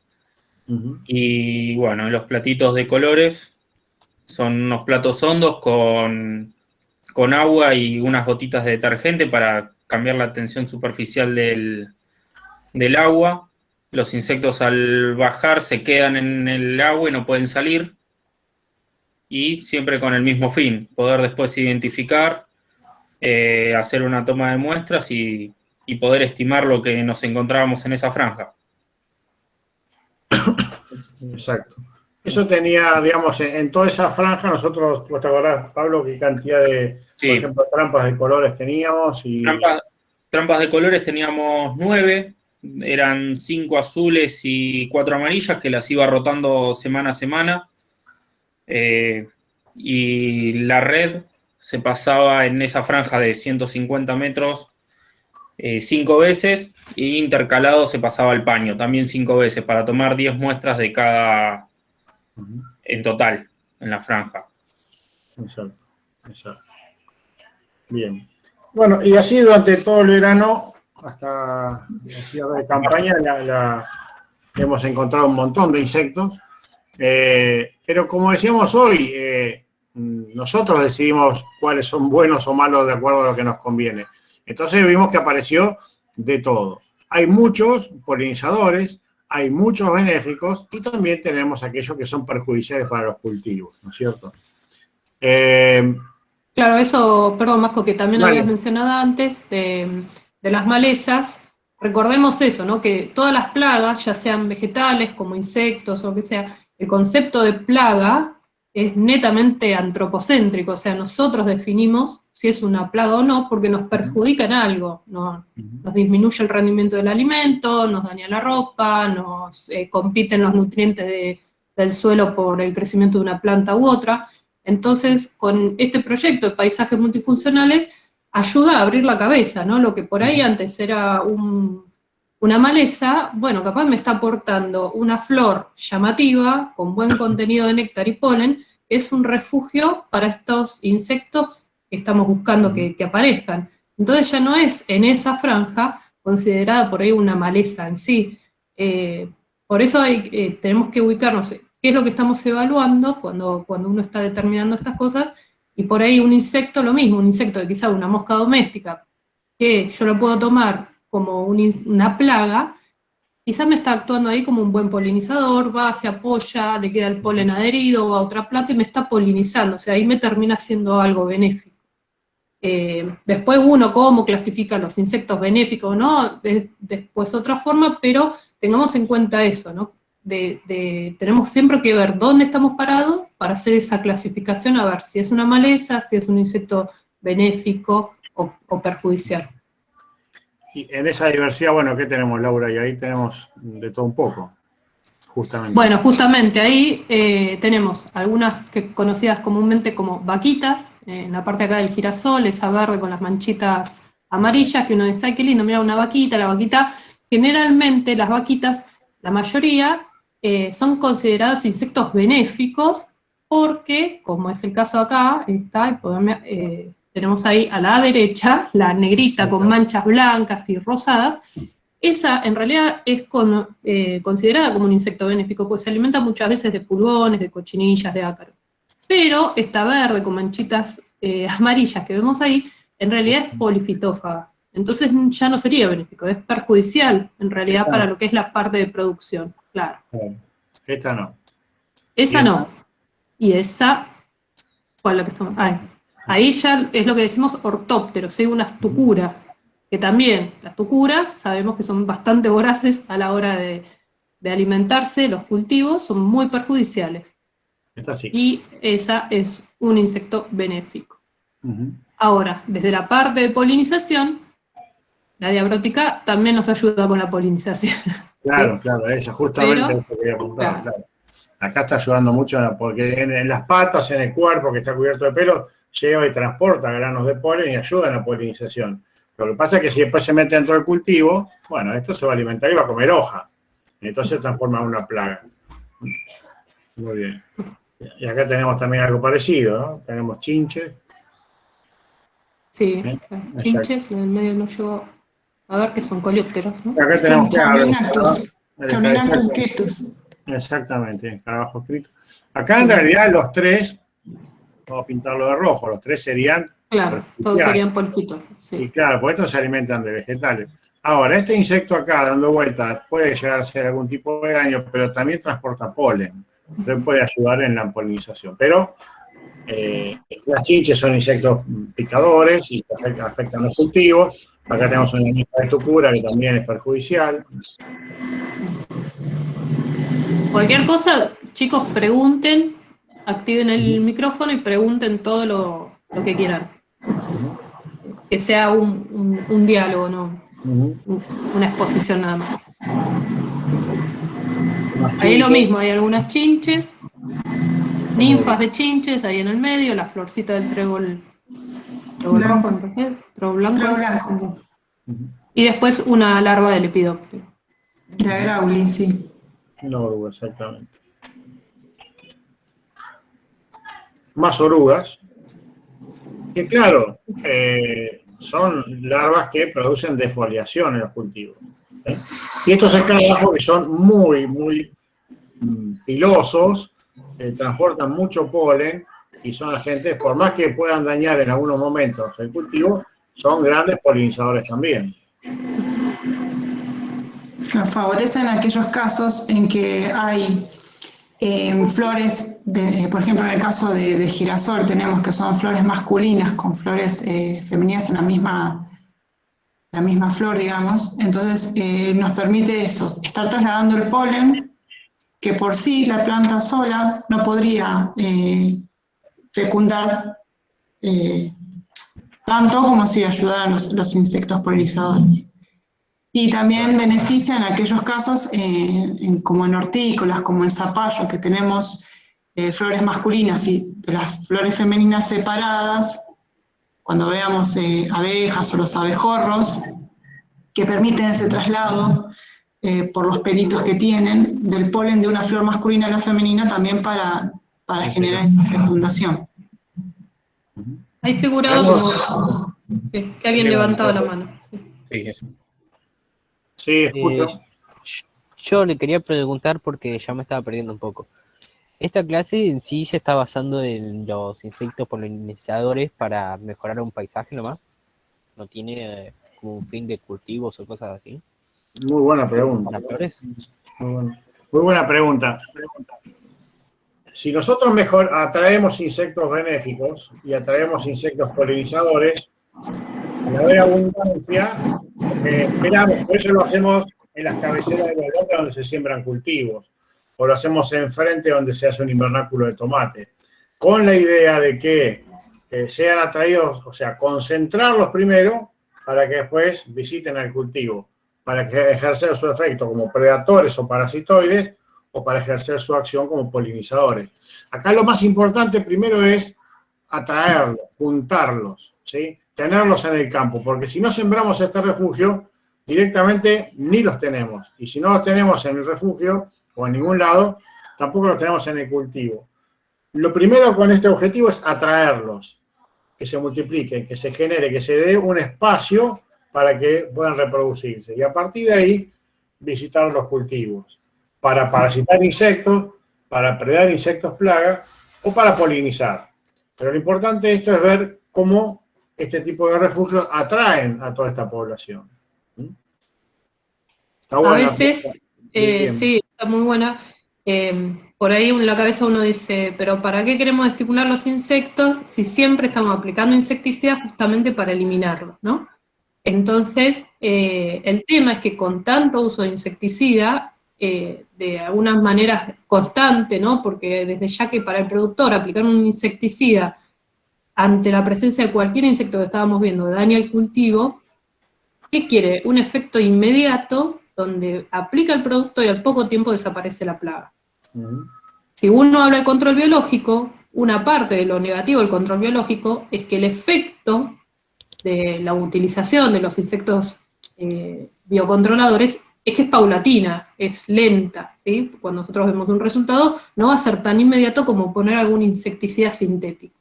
Y bueno, los platitos de colores Son unos platos hondos con agua y unas gotitas de detergente para cambiar la tensión superficial del agua. Los insectos al bajar se quedan en el agua y no pueden salir. Y siempre con el mismo fin, poder después identificar, hacer una toma de muestras y poder estimar lo que nos encontrábamos en esa franja. Exacto. Eso tenía, digamos, en toda esa franja, nosotros, ¿vos te acordás, Pablo, qué cantidad de, Sí. por ejemplo, trampas de colores teníamos? Trampas de colores teníamos 9, eran 5 azules y 4 amarillas que las iba rotando semana a semana. Y la red se pasaba en esa franja de 150 metros 5 veces, e intercalado se pasaba el paño también 5 veces para tomar 10 muestras de cada en total en la franja. Exacto, exacto. Bien. Bueno, y así durante todo el verano, hasta el cierre de campaña, hemos encontrado un montón de insectos. Pero como decíamos hoy, nosotros decidimos cuáles son buenos o malos de acuerdo a lo que nos conviene. Entonces vimos que apareció de todo. Hay muchos polinizadores, hay muchos benéficos y también tenemos aquellos que son perjudiciales para los cultivos, ¿no es cierto? Claro, eso, perdón, Masco, que también Vale. habías mencionado antes, de las malezas. Recordemos eso, ¿no? Que todas las plagas, ya sean vegetales, como insectos o lo que sea, el concepto de plaga es netamente antropocéntrico, o sea, nosotros definimos si es una plaga o no, porque nos perjudica en algo, ¿no? Nos disminuye el rendimiento del alimento, nos daña la ropa, nos compiten los nutrientes del suelo por el crecimiento de una planta u otra. Entonces, con este proyecto de paisajes multifuncionales, ayuda a abrir la cabeza, ¿no? Lo que por ahí antes era una maleza, bueno, capaz me está aportando una flor llamativa, con buen contenido de néctar y polen, que es un refugio para estos insectos que estamos buscando que aparezcan. Entonces ya no es en esa franja considerada por ahí una maleza en sí. Por eso tenemos que ubicarnos qué es lo que estamos evaluando cuando uno está determinando estas cosas, y por ahí un insecto, lo mismo, un insecto de quizá una mosca doméstica, que yo lo puedo tomar como una plaga, quizás me está actuando ahí como un buen polinizador, va, se apoya, le queda el polen adherido, va a otra planta y me está polinizando, o sea, ahí me termina siendo algo benéfico. Después uno cómo clasifica los insectos benéficos o no, después otra forma, pero tengamos en cuenta eso, ¿no? Tenemos siempre que ver dónde estamos parados para hacer esa clasificación, a ver si es una maleza, si es un insecto benéfico o perjudicial. Y en esa diversidad, bueno, ¿qué tenemos, Laura? Y ahí tenemos de todo un poco, justamente. Bueno, justamente ahí tenemos algunas conocidas comúnmente como vaquitas, en la parte de acá del girasol, esa verde con las manchitas amarillas, que uno dice, ay, qué lindo, mira una vaquita, la vaquita. Generalmente las vaquitas, la mayoría, son consideradas insectos benéficos porque, como es el caso acá, tenemos ahí a la derecha, la negrita con manchas blancas y rosadas. Esa en realidad es considerada como un insecto benéfico, pues se alimenta muchas veces de pulgones, de cochinillas, de ácaros. Pero esta verde con manchitas amarillas que vemos ahí, en realidad es polifitófaga. Entonces ya no sería benéfico, es perjudicial en realidad para lo que es la parte de producción, claro. Esta no. Esa no. Y esa, ¿cuál es la que estamos? Ahí ya es lo que decimos ortópteros, ¿sí? Unas tucuras, que también las tucuras sabemos que son bastante voraces a la hora de alimentarse, los cultivos son muy perjudiciales. Esta sí. Y esa es un insecto benéfico. Ahora, desde la parte de polinización, la diabrótica también nos ayuda con la polinización. Claro, claro, eso, justamente Pero, eso quería apuntar. claro. Claro. Acá está ayudando mucho porque en las patas, en el cuerpo que está cubierto de pelo, lleva y transporta granos de polen y ayuda en la polinización. Lo que pasa es que si después se mete dentro del cultivo, bueno, esto se va a alimentar y va a comer hoja. Entonces se transforma en una plaga. Muy bien. Y acá tenemos también algo parecido, ¿no? Tenemos chinches. Sí, Exacto. chinches, en el medio no llegó a ver que son coleópteros, ¿no? Acá tenemos Chaminactus quietus. Exactamente, escarabajos fritos. Acá en realidad los tres vamos a pintarlo de rojo, los 3 serían... Claro, todos serían polquitos. Y Sí. claro, pues estos se alimentan de vegetales. Ahora, este insecto acá, dando vueltas, puede llegar a ser algún tipo de daño, pero también transporta polen. Entonces puede ayudar en la polinización. Pero las chinches son insectos picadores y afectan los cultivos. Acá tenemos una lista de tucura que también es perjudicial. Cualquier cosa, chicos, pregunten, activen el micrófono y pregunten todo lo que quieran. Que sea un diálogo, no una exposición nada más. Ahí lo mismo, hay algunas chinches, ninfas de chinches ahí en el medio, la florcita del trébol rojo, trébol blanco. Y después una larva de lepidóptero. De Agrauli, sí. No oruga, exactamente. Más orugas. Que claro, son larvas que producen defoliación en los cultivos. Y estos escarabajos que son muy, muy pilosos, transportan mucho polen y son agentes, por más que puedan dañar en algunos momentos el cultivo, son grandes polinizadores también. Favorecen aquellos casos en que hay flores, por ejemplo, en el caso de girasol tenemos que son flores masculinas con flores femeninas en la misma flor, digamos. Entonces nos permite eso, estar trasladando el polen, que por sí la planta sola no podría fecundar tanto como si ayudaran los insectos polinizadores. Y también benefician aquellos casos, como en hortícolas, como en zapallo, que tenemos flores masculinas y de las flores femeninas separadas, cuando veamos abejas o los abejorros, que permiten ese traslado por los pelitos que tienen del polen de una flor masculina a la femenina, también para generar esa fecundación. Hay figurado como que alguien levantaba la mano. Sí, eso. Sí, escucho. Yo le quería preguntar porque ya me estaba perdiendo un poco. ¿Esta clase en sí se está basando en los insectos polinizadores para mejorar un paisaje nomás? ¿No tiene como un fin de cultivos o cosas así? Muy buena pregunta. ¿Para flores? Muy buena pregunta. Si nosotros mejor atraemos insectos benéficos y atraemos insectos polinizadores, al haber abundancia, esperamos, por eso lo hacemos en las cabeceras de los lotes donde se siembran cultivos, o lo hacemos enfrente donde se hace un invernáculo de tomate, con la idea de que sean atraídos, o sea, concentrarlos primero para que después visiten el cultivo, para que ejercer su efecto como predatores o parasitoides, o para ejercer su acción como polinizadores. Acá lo más importante primero es atraerlos, juntarlos, ¿sí? Tenerlos en el campo, porque si no sembramos este refugio, directamente ni los tenemos. Y si no los tenemos en el refugio o en ningún lado, tampoco los tenemos en el cultivo. Lo primero con este objetivo es atraerlos, que se multipliquen, que se genere, que se dé un espacio para que puedan reproducirse. Y a partir de ahí, visitar los cultivos, para parasitar insectos, para predar insectos plaga o para polinizar. Pero lo importante de esto es ver cómo este tipo de refugios atraen a toda esta población. Está buena. A veces, sí, está muy buena. Por ahí en la cabeza uno dice, pero ¿para qué queremos estimular los insectos si siempre estamos aplicando insecticidas justamente para eliminarlos, ¿no? Entonces, el tema es que con tanto uso de insecticida, de algunas maneras constante, ¿no? Porque desde ya que para el productor aplicar un insecticida ante la presencia de cualquier insecto que estábamos viendo daña el cultivo, ¿qué quiere? Un efecto inmediato donde aplica el producto y al poco tiempo desaparece la plaga. Si uno habla de control biológico, una parte de lo negativo del control biológico es que el efecto de la utilización de los insectos biocontroladores es que es paulatina, es lenta, ¿sí? Cuando nosotros vemos un resultado, no va a ser tan inmediato como poner algún insecticida sintético.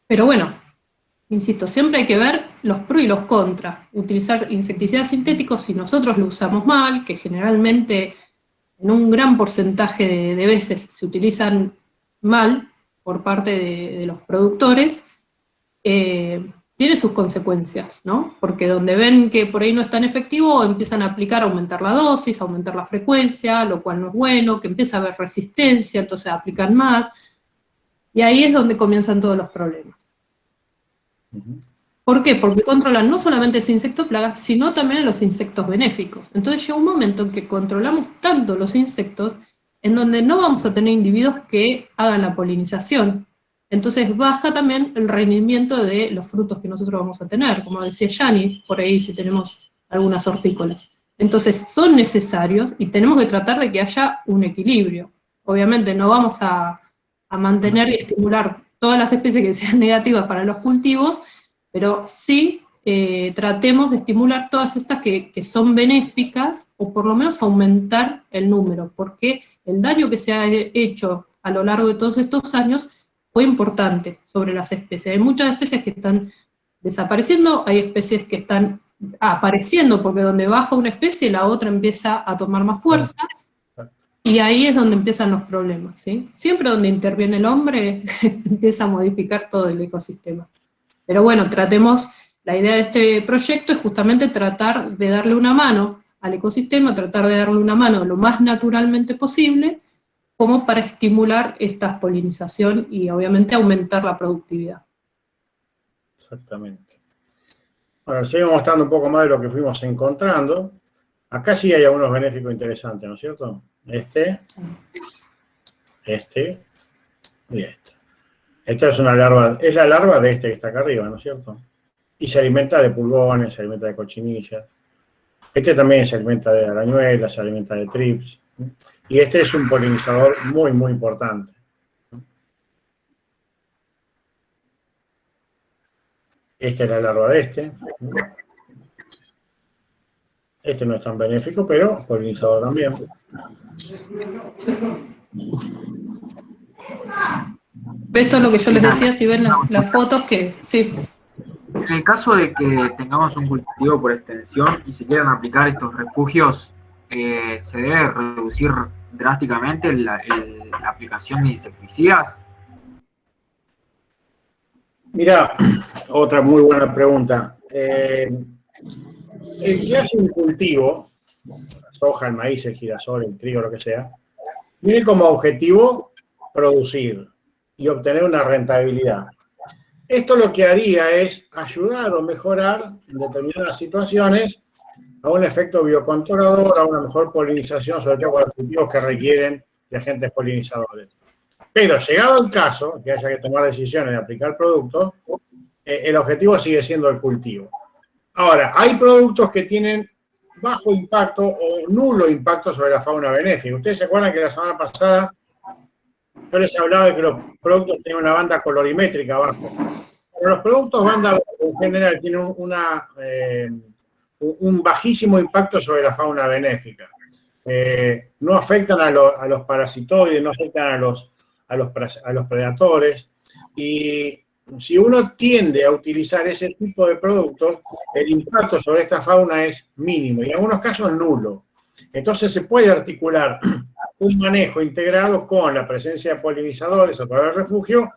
Pero bueno, insisto, siempre hay que ver los pros y los contras. Utilizar insecticidas sintéticos, si nosotros lo usamos mal, que generalmente en un gran porcentaje de veces se utilizan mal, por parte de los productores, tiene sus consecuencias, ¿no? Porque donde ven que por ahí no es tan efectivo, empiezan a aplicar, aumentar la dosis, aumentar la frecuencia, lo cual no es bueno, que empieza a haber resistencia, entonces aplican más, y ahí es donde comienzan todos los problemas. ¿Por qué? Porque controlan no solamente ese insecto plaga, sino también a los insectos benéficos. Entonces llega un momento en que controlamos tanto los insectos, en donde no vamos a tener individuos que hagan la polinización. Entonces baja también el rendimiento de los frutos que nosotros vamos a tener, como decía Yani, por ahí si tenemos algunas hortícolas. Entonces son necesarios y tenemos que tratar de que haya un equilibrio. Obviamente no vamos a mantener y estimular todas las especies que sean negativas para los cultivos, pero sí tratemos de estimular todas estas que son benéficas, o por lo menos aumentar el número, porque el daño que se ha hecho a lo largo de todos estos años fue importante sobre las especies. Hay muchas especies que están desapareciendo, hay especies que están apareciendo, porque donde baja una especie, la otra empieza a tomar más fuerza, y ahí es donde empiezan los problemas, ¿sí? Siempre donde interviene el hombre, empieza a modificar todo el ecosistema. Pero bueno, tratemos, la idea de este proyecto es justamente tratar de darle una mano al ecosistema, tratar de darle una mano lo más naturalmente posible, como para estimular esta polinización y obviamente aumentar la productividad. Exactamente. Bueno, seguimos mostrando un poco más de lo que fuimos encontrando. Acá sí hay algunos benéficos interesantes, ¿no es cierto? Este y este. Esta es una larva, es la larva de este que está acá arriba, ¿no es cierto? Y se alimenta de pulgones, se alimenta de cochinillas. Este también se alimenta de arañuelas, se alimenta de trips. Y este es un polinizador muy, muy importante. Esta es la larva de este. Este no es tan benéfico, pero polinizador también. Esto es lo que yo les decía, si ven las fotos que... Sí. En el caso de que tengamos un cultivo por extensión y se quieran aplicar estos refugios, ¿se debe reducir drásticamente la aplicación de insecticidas? Mira, otra muy buena pregunta. El que hace un cultivo, la soja, el maíz, el girasol, el trigo, lo que sea, tiene como objetivo producir y obtener una rentabilidad. Esto lo que haría es ayudar o mejorar en determinadas situaciones a un efecto biocontrolador, a una mejor polinización, sobre todo para los cultivos que requieren de agentes polinizadores. Pero llegado el caso, que haya que tomar decisiones de aplicar productos, el objetivo sigue siendo el cultivo. Ahora, hay productos que tienen bajo impacto o nulo impacto sobre la fauna benéfica. Ustedes se acuerdan que la semana pasada yo les hablaba de que los productos tienen una banda colorimétrica abajo. Pero los productos banda en general tienen un bajísimo impacto sobre la fauna benéfica. No afectan a los parasitoides, no afectan a los predatores. Y si uno tiende a utilizar ese tipo de productos, el impacto sobre esta fauna es mínimo y en algunos casos nulo. Entonces se puede articular un manejo integrado con la presencia de polinizadores a través del refugio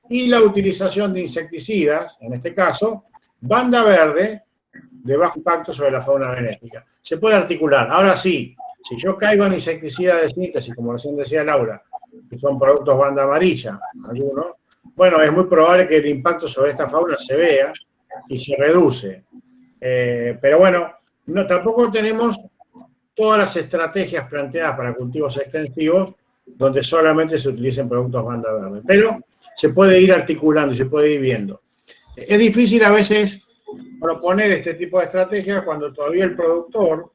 y la utilización de insecticidas, en este caso, banda verde de bajo impacto sobre la fauna benéfica. Se puede articular. Ahora sí, si yo caigo en insecticidas de síntesis, como recién decía Laura, que son productos banda amarilla, algunos, bueno, es muy probable que el impacto sobre esta fauna se vea y se reduce. Pero bueno, tampoco tenemos todas las estrategias planteadas para cultivos extensivos donde solamente se utilicen productos banda verde. Pero se puede ir articulando y se puede ir viendo. Es difícil a veces proponer este tipo de estrategias cuando todavía el productor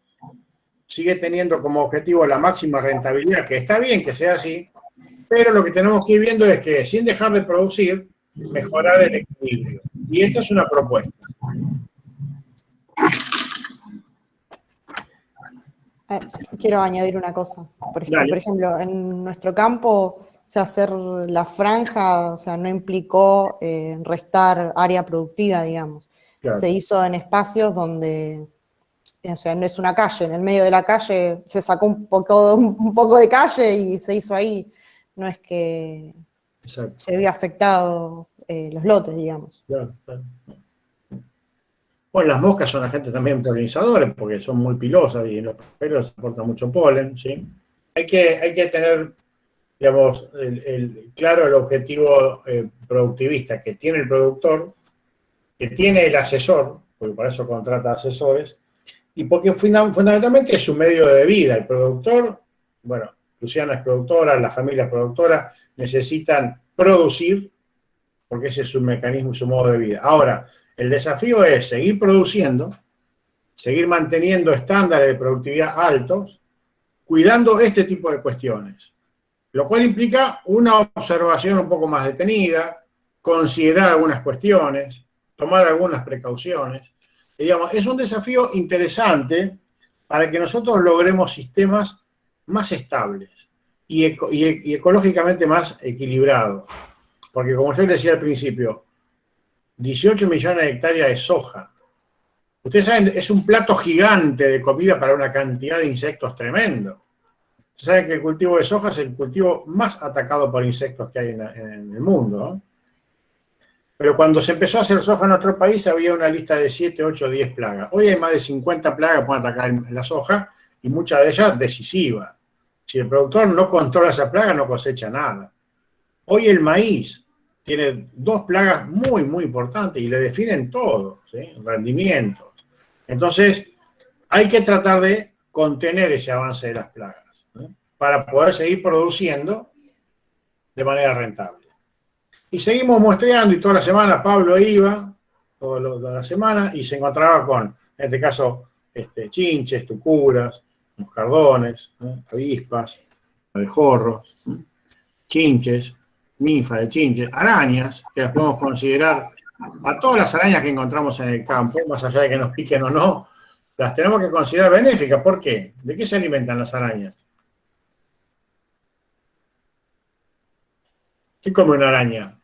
sigue teniendo como objetivo la máxima rentabilidad, que está bien que sea así, pero lo que tenemos que ir viendo es que sin dejar de producir, mejorar el equilibrio. Y esta es una propuesta. Quiero añadir una cosa. Por ejemplo, en nuestro campo, hacer la franja, o sea, no implicó restar área productiva, digamos. Claro. Se hizo en espacios donde, o sea, no es una calle, en el medio de la calle se sacó un poco de calle y se hizo ahí. No es que Exacto. se vio afectado los lotes, digamos. Claro, claro. Bueno, las moscas son agentes también polinizadores porque son muy pilosas y en los pelos aportan mucho polen, ¿sí? Hay que tener, digamos, claro el objetivo productivista que tiene el productor, que tiene el asesor, porque para eso contrata asesores, y porque fundamentalmente es su medio de vida. El productor, bueno, Luciana es productora, las familias productoras necesitan producir, porque ese es su mecanismo y su modo de vida. Ahora, el desafío es seguir produciendo, seguir manteniendo estándares de productividad altos, cuidando este tipo de cuestiones, lo cual implica una observación un poco más detenida, considerar algunas cuestiones, tomar algunas precauciones. Y, digamos, es un desafío interesante para que nosotros logremos sistemas más estables y ecológicamente más equilibrados. Porque como yo les decía al principio, 18 millones de hectáreas de soja. Ustedes saben, es un plato gigante de comida para una cantidad de insectos tremendo. Ustedes saben que el cultivo de soja es el cultivo más atacado por insectos que hay en el mundo, ¿no? Pero cuando se empezó a hacer soja en nuestro país había una lista de 7, 8, 10 plagas. Hoy hay más de 50 plagas que pueden atacar la soja y muchas de ellas decisivas. Si el productor no controla esa plaga, no cosecha nada. Hoy el maíz tiene 2 plagas muy, muy importantes y le definen todo, ¿sí? Rendimientos. Entonces, hay que tratar de contener ese avance de las plagas, ¿no? Para poder seguir produciendo de manera rentable. Y seguimos muestreando y toda la semana Pablo iba, toda la semana, y se encontraba con, en este caso, chinches, tucuras, moscardones, ¿no? Avispas, abejorros, ¿no? Chinches, ninfa de chinches, arañas, que las podemos considerar, a todas las arañas que encontramos en el campo, más allá de que nos piquen o no, las tenemos que considerar benéficas. ¿Por qué? ¿De qué se alimentan las arañas? ¿Qué come una araña?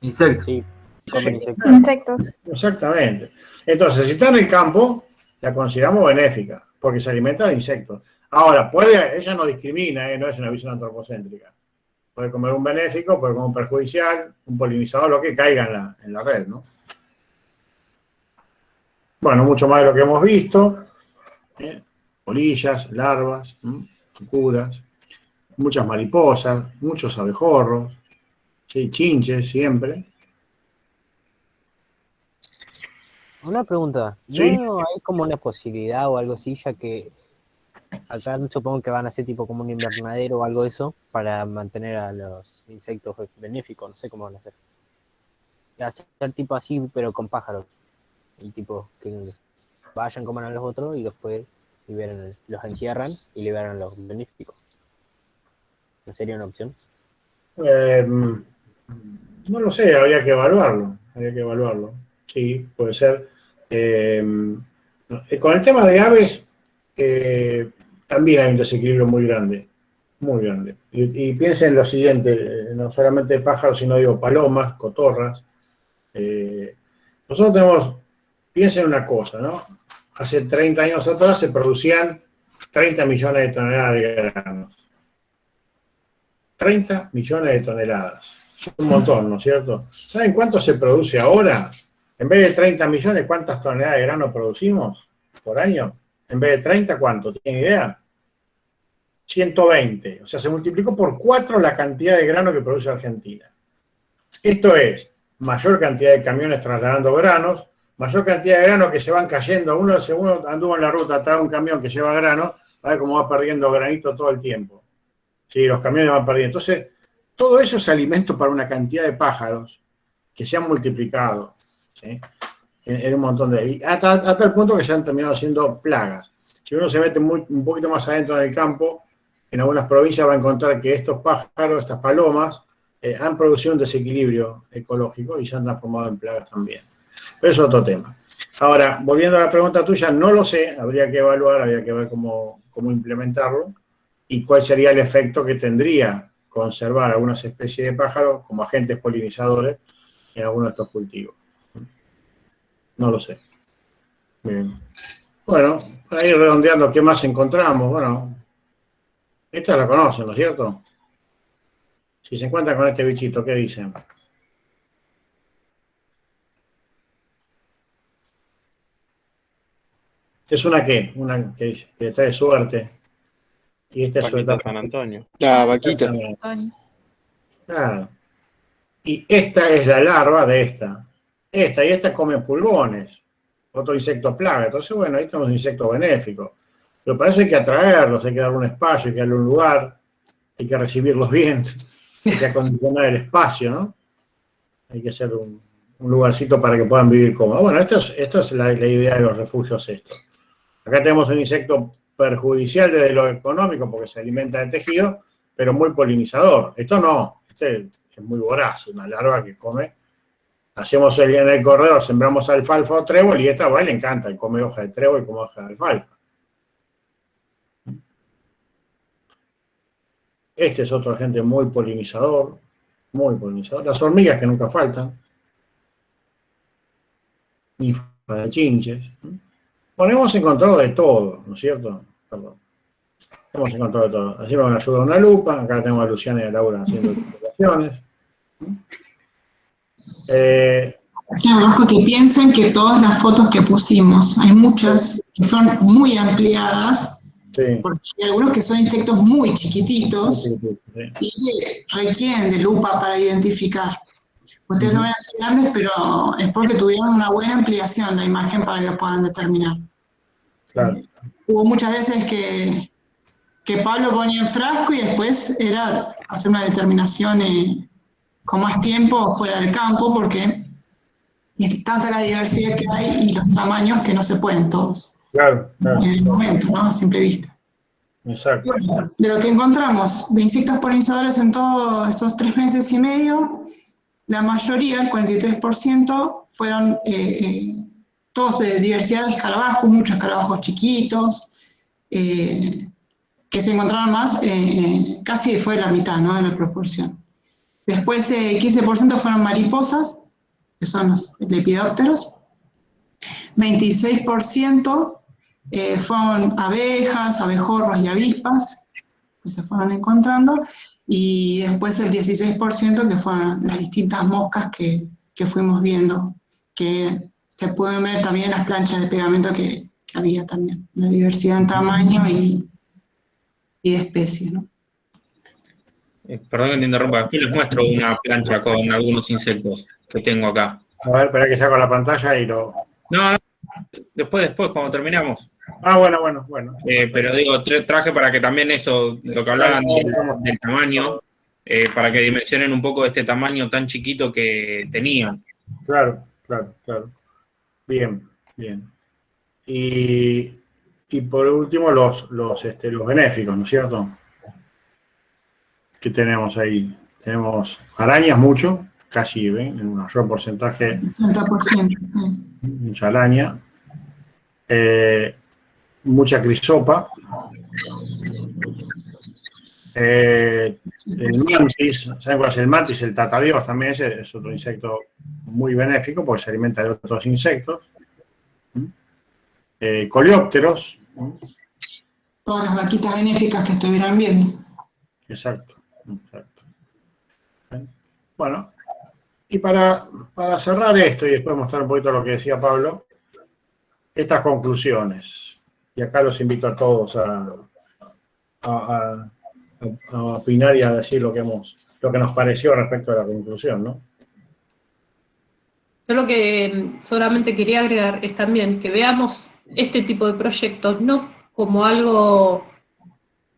Insectos. Sí, comen insectos. Insectos. Exactamente. Entonces, si está en el campo, la consideramos benéfica, porque se alimenta de insectos. Ahora, ella no discrimina, no es una visión antropocéntrica. Puede comer un benéfico, puede comer un perjudicial, un polinizador, lo que caiga en la red, ¿no? Bueno, mucho más de lo que hemos visto. Polillas, larvas, tucuras, muchas mariposas, muchos abejorros, ¿sí? Chinches siempre. Una pregunta, Sí. ¿no hay como una posibilidad o algo así, ya que acá supongo que van a ser tipo como un invernadero o algo de eso, para mantener a los insectos benéficos, no sé cómo van a hacer? Hacer tipo así, pero con pájaros. Y tipo que vayan, coman a los otros y después los encierran y liberan a los benéficos. ¿No sería una opción? No lo sé, habría que evaluarlo. Sí, puede ser. Con el tema de aves, también hay un desequilibrio muy grande. Muy grande. Y piensen en lo siguiente, no solamente pájaros, sino digo palomas, cotorras. Nosotros tenemos, piensen una cosa, ¿no? Hace 30 años atrás se producían 30 millones de toneladas de granos. 30 millones de toneladas. Es un montón, ¿no es cierto? ¿Saben cuánto se produce ahora? En vez de 30 millones, ¿cuántas toneladas de grano producimos por año? En vez de 30, ¿cuánto? ¿Tienen idea? 120. O sea, se multiplicó por 4 la cantidad de grano que produce Argentina. Esto es mayor cantidad de camiones trasladando granos, mayor cantidad de granos que se van cayendo. Uno anduvo en la ruta atrás de un camión que lleva grano, a ver cómo va perdiendo granito todo el tiempo. Sí, los camiones van perdiendo. Entonces, todo eso es alimento para una cantidad de pájaros que se han multiplicado, ¿sí? En un montón de... Hasta el punto que se han terminado siendo plagas. Si uno se mete un poquito más adentro en el campo, en algunas provincias va a encontrar que estos pájaros, estas palomas, han producido un desequilibrio ecológico y se han transformado en plagas también. Pero eso es otro tema. Ahora, volviendo a la pregunta tuya, no lo sé, habría que evaluar, habría que ver cómo implementarlo y cuál sería el efecto que tendría conservar algunas especies de pájaros como agentes polinizadores en algunos de estos cultivos. No lo sé. Bien. Bueno, para ir redondeando, ¿qué más encontramos? Bueno, esta la conocen, ¿no es cierto? Si se encuentran con este bichito, ¿qué dicen? ¿Es una qué? Una que dice que está de suerte. Y esta es su Vaquita etapa. San Antonio. La vaquita. Claro. Y esta es la larva de esta. Esta y esta come pulgones, otro insecto plaga. Entonces, bueno, ahí tenemos un insecto benéfico. Pero para eso hay que atraerlos, hay que darle un espacio, hay que darle un lugar, hay que recibirlos bien, hay que acondicionar el espacio, ¿no? Hay que hacer un lugarcito para que puedan vivir cómodos. Bueno, esto es la idea de los refugios estos. Acá tenemos un insecto perjudicial desde lo económico porque se alimenta de tejido, pero muy polinizador. Esto no, este es muy voraz, una larva que come. Hacemos en el corredor, sembramos alfalfa o trébol y esta le encanta, y come hoja de trébol y come hoja de alfalfa. Este es otro agente muy polinizador, muy polinizador. Las hormigas que nunca faltan. Ninfas de chinches. Bueno, hemos encontrado de todo, ¿no es cierto? Perdón. Hemos encontrado de todo. Así nos ayuda una lupa. Acá tenemos a Luciana y a Laura haciendo investigaciones. Claro, que piensen que todas las fotos que pusimos, hay muchas que fueron muy ampliadas, sí, porque hay algunos que son insectos muy chiquititos sí. y que requieren de lupa para identificar. Ustedes lo ven así grandes, pero es porque tuvieron una buena ampliación la imagen para que puedan determinar. Claro. Hubo muchas veces que Pablo ponía el frasco y después era hacer una determinación con más tiempo fuera del campo, porque es tanta la diversidad que hay y los tamaños que no se pueden todos. Claro. En el momento, ¿no? A simple vista. Exacto. Bueno, de lo que encontramos de insectos polinizadores en todos estos 3 meses y medio, la mayoría, el 43%, fueron todos de diversidad de escarabajos, muchos escarabajos chiquitos, que se encontraron más, casi fue la mitad, ¿no? De la proporción. Después, 15% fueron mariposas, que son los lepidópteros. 26% fueron abejas, abejorros y avispas, que se fueron encontrando. Y después el 16% que fueron las distintas moscas que fuimos viendo, que se pueden ver también en las planchas de pegamento que había también, la diversidad en tamaño y de especies, ¿no? Perdón que te interrumpa, aquí les muestro una plancha con algunos insectos que tengo acá. A ver, espera que saco la pantalla y lo... No, después, cuando terminamos. Ah, bueno. Pero digo, traje para que también eso, lo que hablaban del tamaño, para que dimensionen un poco este tamaño tan chiquito que tenían. Claro. Bien. Y por último, los benéficos, ¿no es cierto? ¿Qué tenemos ahí? Tenemos arañas mucho, casi, ¿ven? En un mayor porcentaje. 60%, sí. Mucha araña. Mucha crisopa. El mantis, ¿saben cuál es el mantis? El tatadios también es otro insecto muy benéfico porque se alimenta de otros insectos. Coleópteros. Todas las vaquitas benéficas que estuvieran viendo. Exacto. Bueno, y para cerrar esto y después mostrar un poquito lo que decía Pablo, estas conclusiones. Y acá los invito a todos a opinar y a decir lo que nos pareció respecto a la conclusión, ¿no? Yo lo que solamente quería agregar es también que veamos este tipo de proyectos no como algo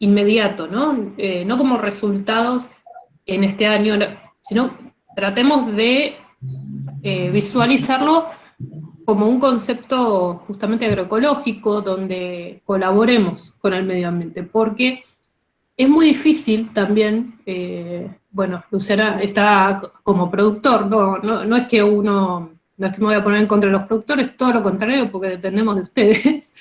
inmediato, ¿no? No como resultados en este año, sino tratemos de visualizarlo como un concepto justamente agroecológico donde colaboremos con el medio ambiente, porque es muy difícil también, bueno, Luciana está como productor, no es que no es que me voy a poner en contra de los productores, todo lo contrario, porque dependemos de ustedes,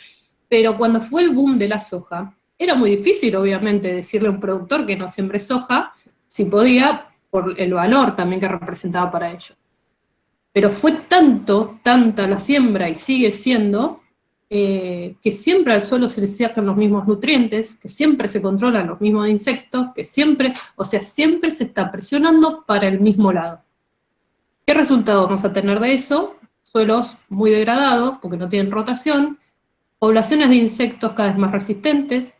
pero cuando fue el boom de la soja, era muy difícil, obviamente, decirle a un productor que no siembre soja, si podía, por el valor también que representaba para ellos. Pero fue tanta la siembra, y sigue siendo, que siempre al suelo se le sacan los mismos nutrientes, que siempre se controlan los mismos insectos, que siempre, o sea, siempre se está presionando para el mismo lado. ¿Qué resultado vamos a tener de eso? Suelos muy degradados, porque no tienen rotación, poblaciones de insectos cada vez más resistentes,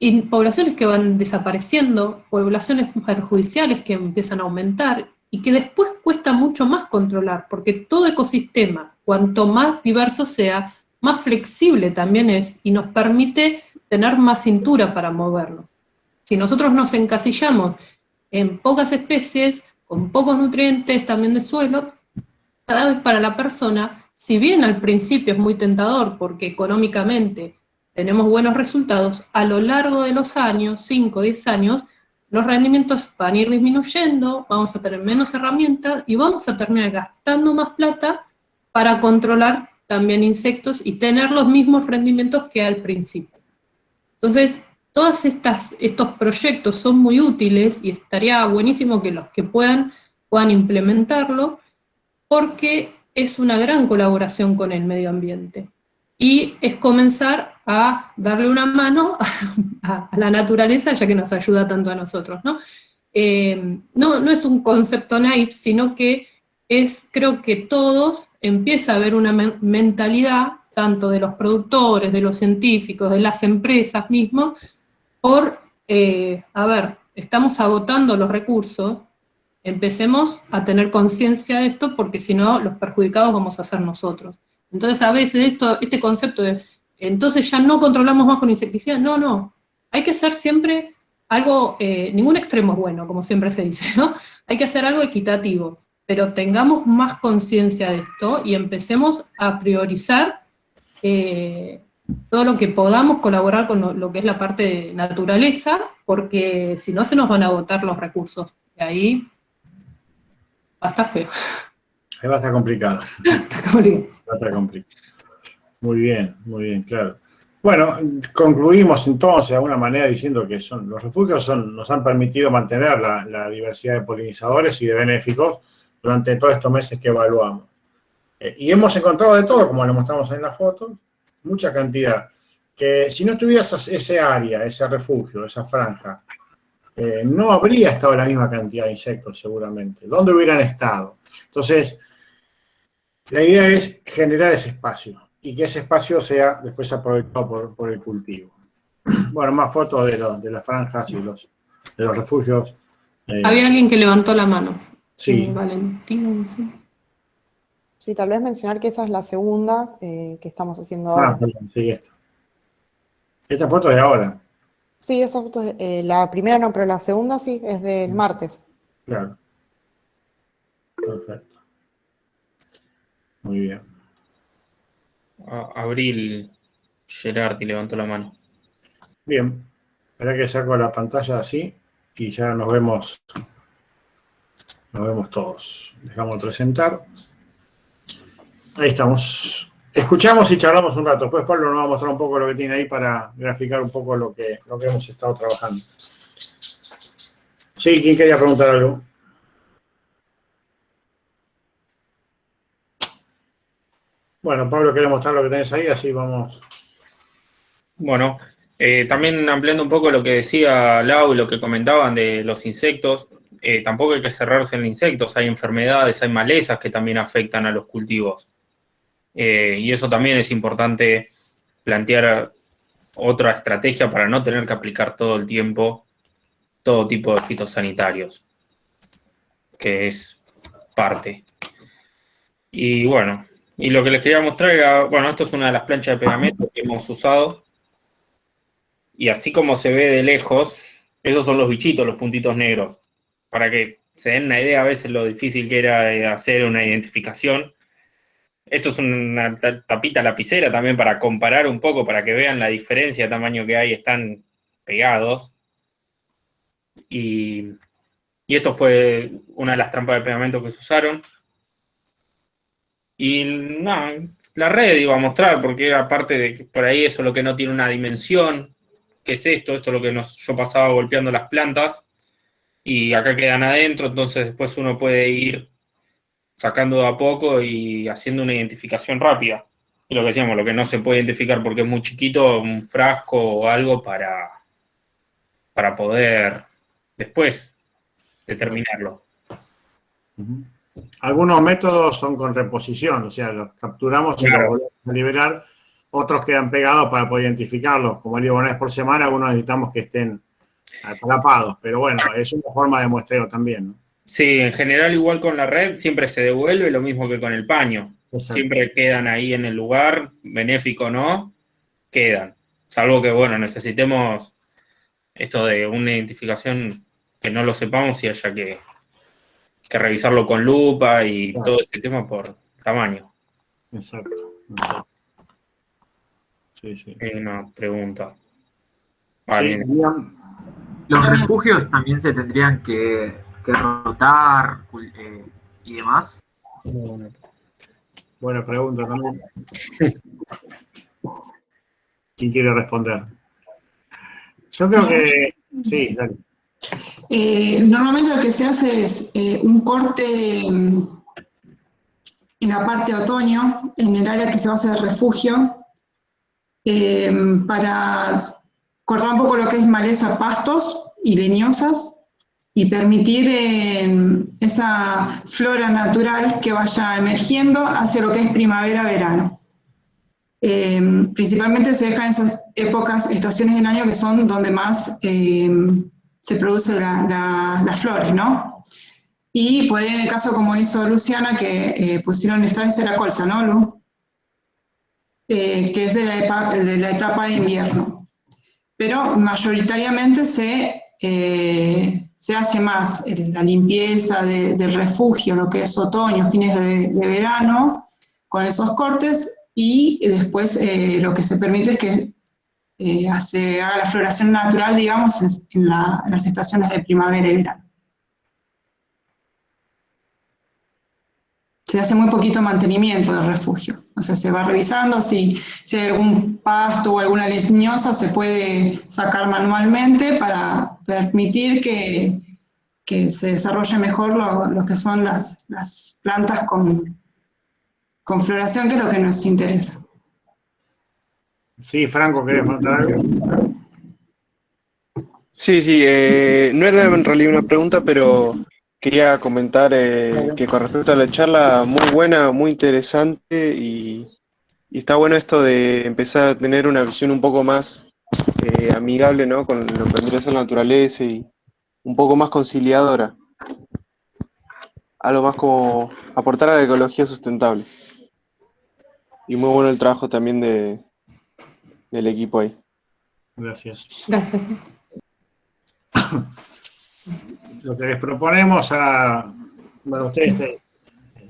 y poblaciones que van desapareciendo, poblaciones perjudiciales que empiezan a aumentar, y que después cuesta mucho más controlar, porque todo ecosistema, cuanto más diverso sea, más flexible también es, y nos permite tener más cintura para movernos. Si nosotros nos encasillamos en pocas especies, con pocos nutrientes también de suelo, cada vez para la persona, si bien al principio es muy tentador, porque económicamente tenemos buenos resultados, a lo largo de los años, 5 o 10 años, los rendimientos van a ir disminuyendo, vamos a tener menos herramientas y vamos a terminar gastando más plata para controlar también insectos y tener los mismos rendimientos que al principio. Entonces, todos estos proyectos son muy útiles y estaría buenísimo que los que puedan implementarlo, porque es una gran colaboración con el medio ambiente. Y es comenzar a darle una mano a la naturaleza, ya que nos ayuda tanto a nosotros, ¿no? No es un concepto naive, sino que creo que todos empieza a haber una mentalidad, tanto de los productores, de los científicos, de las empresas mismos, estamos agotando los recursos, empecemos a tener conciencia de esto, porque si no, los perjudicados vamos a ser nosotros. Entonces, a veces este concepto de, entonces ya no controlamos más con insecticidas, no. Hay que hacer siempre algo, ningún extremo es bueno, como siempre se dice, ¿no? Hay que hacer algo equitativo, pero tengamos más conciencia de esto y empecemos a priorizar todo lo que podamos colaborar con lo que es la parte de naturaleza, porque si no se nos van a agotar los recursos, y ahí va a estar feo. Ahí va a estar complicado. Está complicado. Va a estar complicado. Muy bien, claro. Bueno, concluimos entonces de alguna manera diciendo que los refugios nos han permitido mantener la diversidad de polinizadores y de benéficos durante todos estos meses que evaluamos. Y hemos encontrado de todo, como lo mostramos en la foto, mucha cantidad. Que si no tuvieras ese área, ese refugio, esa franja, no habría estado la misma cantidad de insectos seguramente. ¿Dónde hubieran estado? Entonces, la idea es generar ese espacio y que ese espacio sea después aprovechado por el cultivo. Bueno, más fotos de las franjas y de los refugios. Había alguien que levantó la mano. Sí. Valentín, sí. Sí, tal vez mencionar que esa es la segunda que estamos haciendo ahora. Perdón, sí, esta. Esta foto es de ahora. Sí, esa foto es, la primera no, pero la segunda sí, es del martes. Claro. Perfecto. Muy bien. Abril Gerardi levantó la mano. Bien. Espera que saco la pantalla así y ya nos vemos todos. Dejamos de presentar. Ahí estamos. Escuchamos y charlamos un rato. Después Pablo nos va a mostrar un poco lo que tiene ahí para graficar un poco lo que hemos estado trabajando. Sí, ¿quién quería preguntar algo? Bueno, Pablo quiere mostrar lo que tenés ahí, así vamos. Bueno, también ampliando un poco lo que decía Lau y lo que comentaban de los insectos, tampoco hay que cerrarse en insectos, hay enfermedades, hay malezas que también afectan a los cultivos. Y eso también es importante plantear otra estrategia para no tener que aplicar todo el tiempo todo tipo de fitosanitarios, que es parte. Y bueno, y lo que les quería mostrar era, bueno, esto es una de las planchas de pegamento que hemos usado. Y así como se ve de lejos, esos son los bichitos, los puntitos negros. Para que se den una idea a veces lo difícil que era hacer una identificación. Esto es una tapita lapicera también para comparar un poco, para que vean la diferencia de tamaño que hay, están pegados. Y esto fue una de las trampas de pegamento que se usaron. Y no, la red iba a mostrar, porque era parte de que por ahí eso es lo que no tiene una dimensión. ¿Qué es esto? Esto es lo que yo pasaba golpeando las plantas. Y acá quedan adentro, entonces después uno puede ir sacando de a poco y haciendo una identificación rápida. Y lo que decíamos, lo que no se puede identificar porque es muy chiquito, un frasco o algo para poder después determinarlo. Algunos métodos son con reposición, o sea, los capturamos y los volvemos a liberar. Otros quedan pegados para poder identificarlos. Como digo, una vez por semana, algunos necesitamos que estén atrapados. Pero bueno, es una forma de muestreo también, ¿no? Sí, en general igual con la red siempre se devuelve lo mismo que con el paño. Exacto. Siempre quedan ahí en el lugar, benéfico o no, quedan. Salvo que, bueno, necesitemos esto de una identificación que no lo sepamos y haya que revisarlo con lupa y Claro. todo ese tema por tamaño. Exacto. Sí. Hay una pregunta. Sí, Los refugios también se tendrían que rotar y demás. Buena pregunta también. ¿Quién quiere responder? Yo creo que sí, dale. Normalmente lo que se hace es un corte en la parte de otoño, en el área que se va a hacer refugio, para cortar un poco lo que es maleza, pastos y leñosas, y permitir esa flora natural que vaya emergiendo hacia lo que es primavera-verano. Principalmente se dejan esas estaciones del año que son donde más se producen las flores, ¿no? Y por ahí en el caso como hizo Luciana, que pusieron esta vez era colza, ¿no, Lu? Que es de la etapa de invierno. Pero mayoritariamente se hace más la limpieza del refugio, lo que es otoño, fines de verano, con esos cortes, y después lo que se permite es que se haga la floración natural, digamos, en las estaciones de primavera y verano. Se hace muy poquito mantenimiento del refugio, o sea, se va revisando si hay algún pasto o alguna leñosa, se puede sacar manualmente para permitir que se desarrolle mejor lo que son las plantas con floración, que es lo que nos interesa. Sí, Franco, ¿querés preguntar algo? Sí, no era en realidad una pregunta, pero quería comentar que con respecto a la charla, muy buena, muy interesante y está bueno esto de empezar a tener una visión un poco más amigable, ¿no? Con lo que vendría a ser la naturaleza y un poco más conciliadora. Algo más como aportar a la ecología sustentable. Y muy bueno el trabajo también del equipo ahí. Gracias. Gracias. Lo que les proponemos bueno, ustedes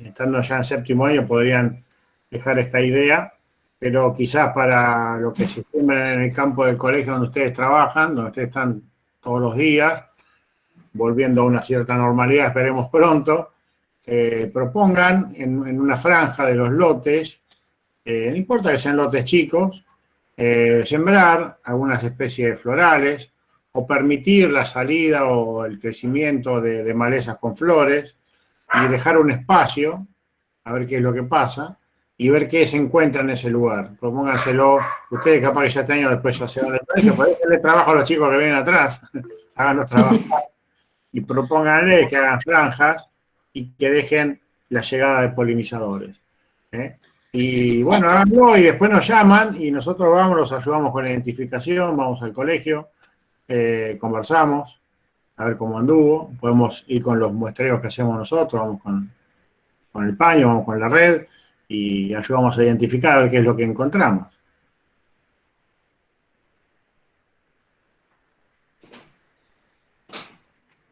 estando ya en séptimo año podrían dejar esta idea, pero quizás para lo que se siembra en el campo del colegio donde ustedes trabajan, donde ustedes están todos los días, volviendo a una cierta normalidad, esperemos pronto, propongan en una franja de los lotes, no importa que sean lotes chicos, sembrar algunas especies florales, o permitir la salida o el crecimiento de malezas con flores y dejar un espacio, a ver qué es lo que pasa, y ver qué se encuentra en ese lugar. Propónganselo, ustedes capaz que ya este año después ya se van del colegio, podés darle trabajo a los chicos que vienen atrás, hagan los trabajos, y propónganle que hagan franjas y que dejen la llegada de polinizadores. Y bueno, háganlo y después nos llaman y nosotros vamos, los ayudamos con la identificación, vamos al colegio, conversamos, a ver cómo anduvo, podemos ir con los muestreos que hacemos nosotros, vamos con el paño, vamos con la red y ayudamos a identificar a ver qué es lo que encontramos.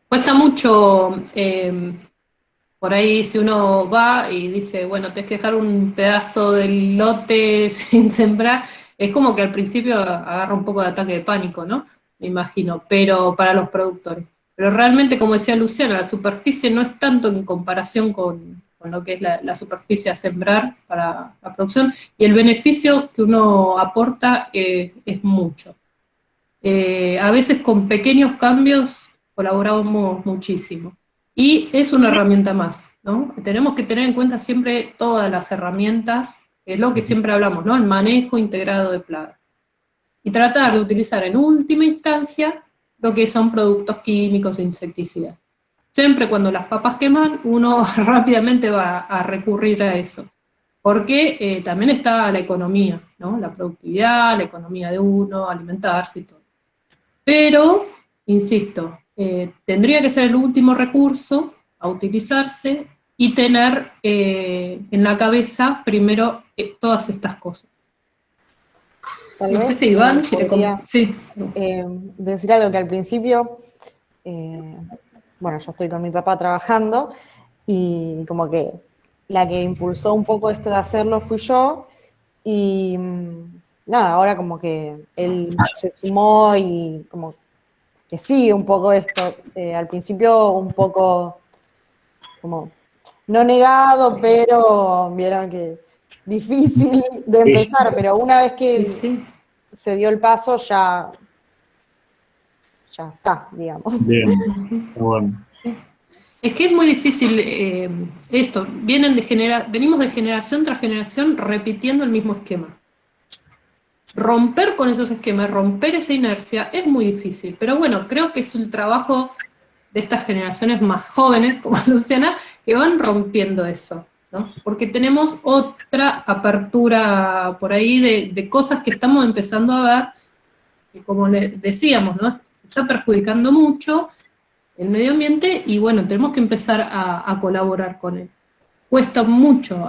Cuesta mucho, por ahí si uno va y dice, bueno, tenés que dejar un pedazo del lote sin sembrar, es como que al principio agarra un poco de ataque de pánico, ¿no? Me imagino, pero para los productores. Pero realmente, como decía Luciana, la superficie no es tanto en comparación con lo que es la superficie a sembrar para la producción, y el beneficio que uno aporta es mucho. A veces con pequeños cambios colaboramos muchísimo. Y es una herramienta más, ¿no? Tenemos que tener en cuenta siempre todas las herramientas Es lo que siempre hablamos, ¿no? El manejo integrado de plagas. Y tratar de utilizar en última instancia lo que son productos químicos e insecticidas. Siempre cuando las papas queman, uno rápidamente va a recurrir a eso. Porque también está la economía, ¿no? La productividad, la economía de uno, alimentarse y todo. Pero, insisto, tendría que ser el último recurso a utilizarse y tener en la cabeza primero todas estas cosas. Tal No sé vez si Iván quiere podría sí. decir algo que al principio, bueno, yo estoy con mi papá trabajando y como que la que impulsó un poco esto de hacerlo fui yo y nada, ahora como que él se sumó y como que sigue un poco esto. Al principio un poco como no negado, pero vieron que difícil de empezar, pero una vez que se dio el paso ya está, digamos. Bien, bueno. Es que es muy difícil esto. Venimos de generación tras generación repitiendo el mismo esquema. Romper con esos esquemas, romper esa inercia es muy difícil. Pero bueno, creo que es el trabajo de estas generaciones más jóvenes, como Luciana, que van rompiendo eso, ¿no? Porque tenemos otra apertura por ahí de cosas que estamos empezando a ver, que como le decíamos, ¿no? Se está perjudicando mucho el medio ambiente y bueno, tenemos que empezar a colaborar con él. Cuesta mucho.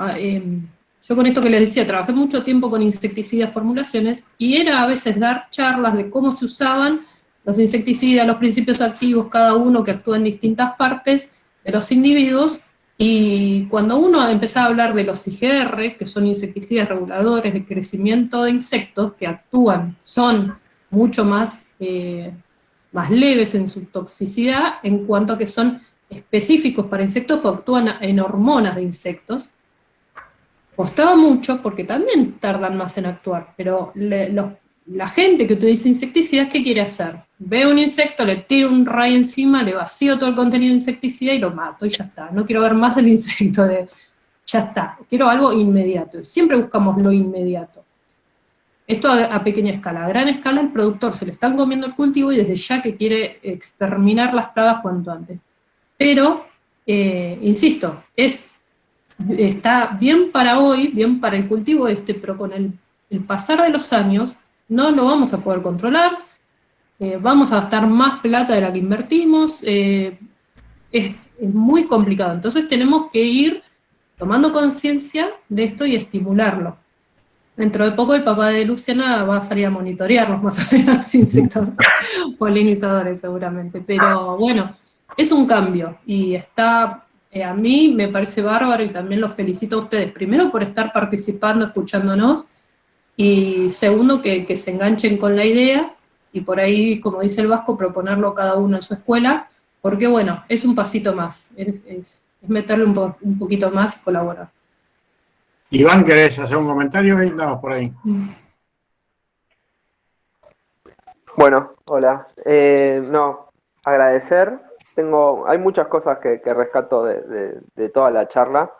Yo con esto que les decía, trabajé mucho tiempo con insecticidas, formulaciones, y era a veces dar charlas de cómo se usaban los insecticidas, los principios activos, cada uno que actúa en distintas partes de los individuos, y cuando uno empezaba a hablar de los IGR, que son insecticidas reguladores de crecimiento de insectos, que actúan, son mucho más leves en su toxicidad, en cuanto a que son específicos para insectos, porque actúan en hormonas de insectos. Costaba mucho porque también tardan más en actuar, pero la gente que utiliza insecticidas, ¿qué quiere hacer? Ve un insecto, le tiro un rayo encima, le vacío todo el contenido de insecticida y lo mato y ya está. No quiero ver más el insecto, ya está. Quiero algo inmediato. Siempre buscamos lo inmediato. Esto a pequeña escala. A gran escala el productor se le están comiendo el cultivo y desde ya que quiere exterminar las plagas cuanto antes. Pero, insisto, está bien para hoy, bien para el cultivo pero con el pasar de los años no lo vamos a poder controlar, vamos a gastar más plata de la que invertimos, es muy complicado. Entonces tenemos que ir tomando conciencia de esto y estimularlo. Dentro de poco el papá de Luciana va a salir a monitorearlos más o menos insectos polinizadores seguramente, pero bueno, es un cambio y está, a mí me parece bárbaro y también los felicito a ustedes, primero por estar participando, escuchándonos, y segundo que se enganchen con la idea y por ahí, como dice el Vasco, proponerlo cada uno en su escuela, porque bueno, es un pasito más, es meterle un poquito más y colaborar. Iván, ¿querés hacer un comentario? Estamos por ahí. Bueno, hola. No, agradecer. Hay muchas cosas que rescato de toda la charla,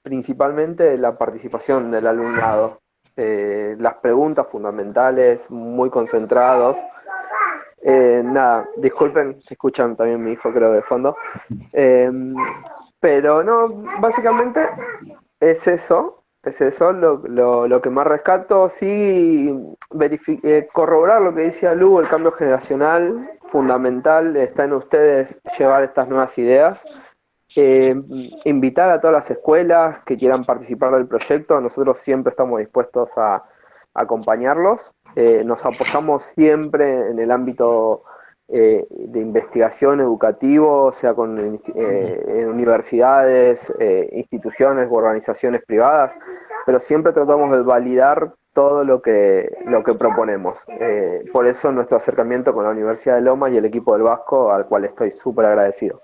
principalmente la participación del alumnado, las preguntas fundamentales, muy concentrados. Nada, disculpen, se escuchan también mi hijo creo de fondo. Pero no, básicamente es eso lo que más rescato. Sí, corroborar lo que decía Lu, el cambio generacional, fundamental, está en ustedes llevar estas nuevas ideas. Invitar a todas las escuelas que quieran participar del proyecto, nosotros siempre estamos dispuestos a acompañarlos. Nos apoyamos siempre en el ámbito de investigación educativo, sea con universidades, instituciones u organizaciones privadas, pero siempre tratamos de validar todo lo que proponemos. Por eso nuestro acercamiento con la Universidad de Lomas y el equipo del Vasco, al cual estoy súper agradecido.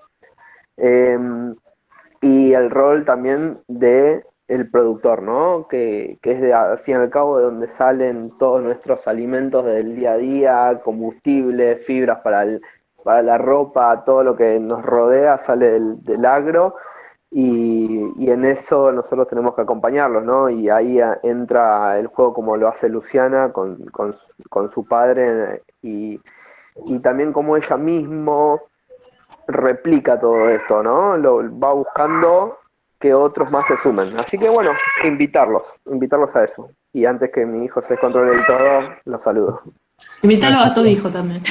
Y el rol también de el productor, ¿no? Que es al fin y al cabo de donde salen todos nuestros alimentos del día a día, combustible, fibras para la ropa, todo lo que nos rodea sale del agro, y en eso nosotros tenemos que acompañarlos, ¿no? Y ahí entra el juego como lo hace Luciana con su padre y también como ella mismo replica todo esto, ¿no? Lo va buscando que otros más se sumen. Así que bueno, invitarlos a eso. Y antes que mi hijo se descontrole del todo, los saludo. Invítalo a tu hijo también.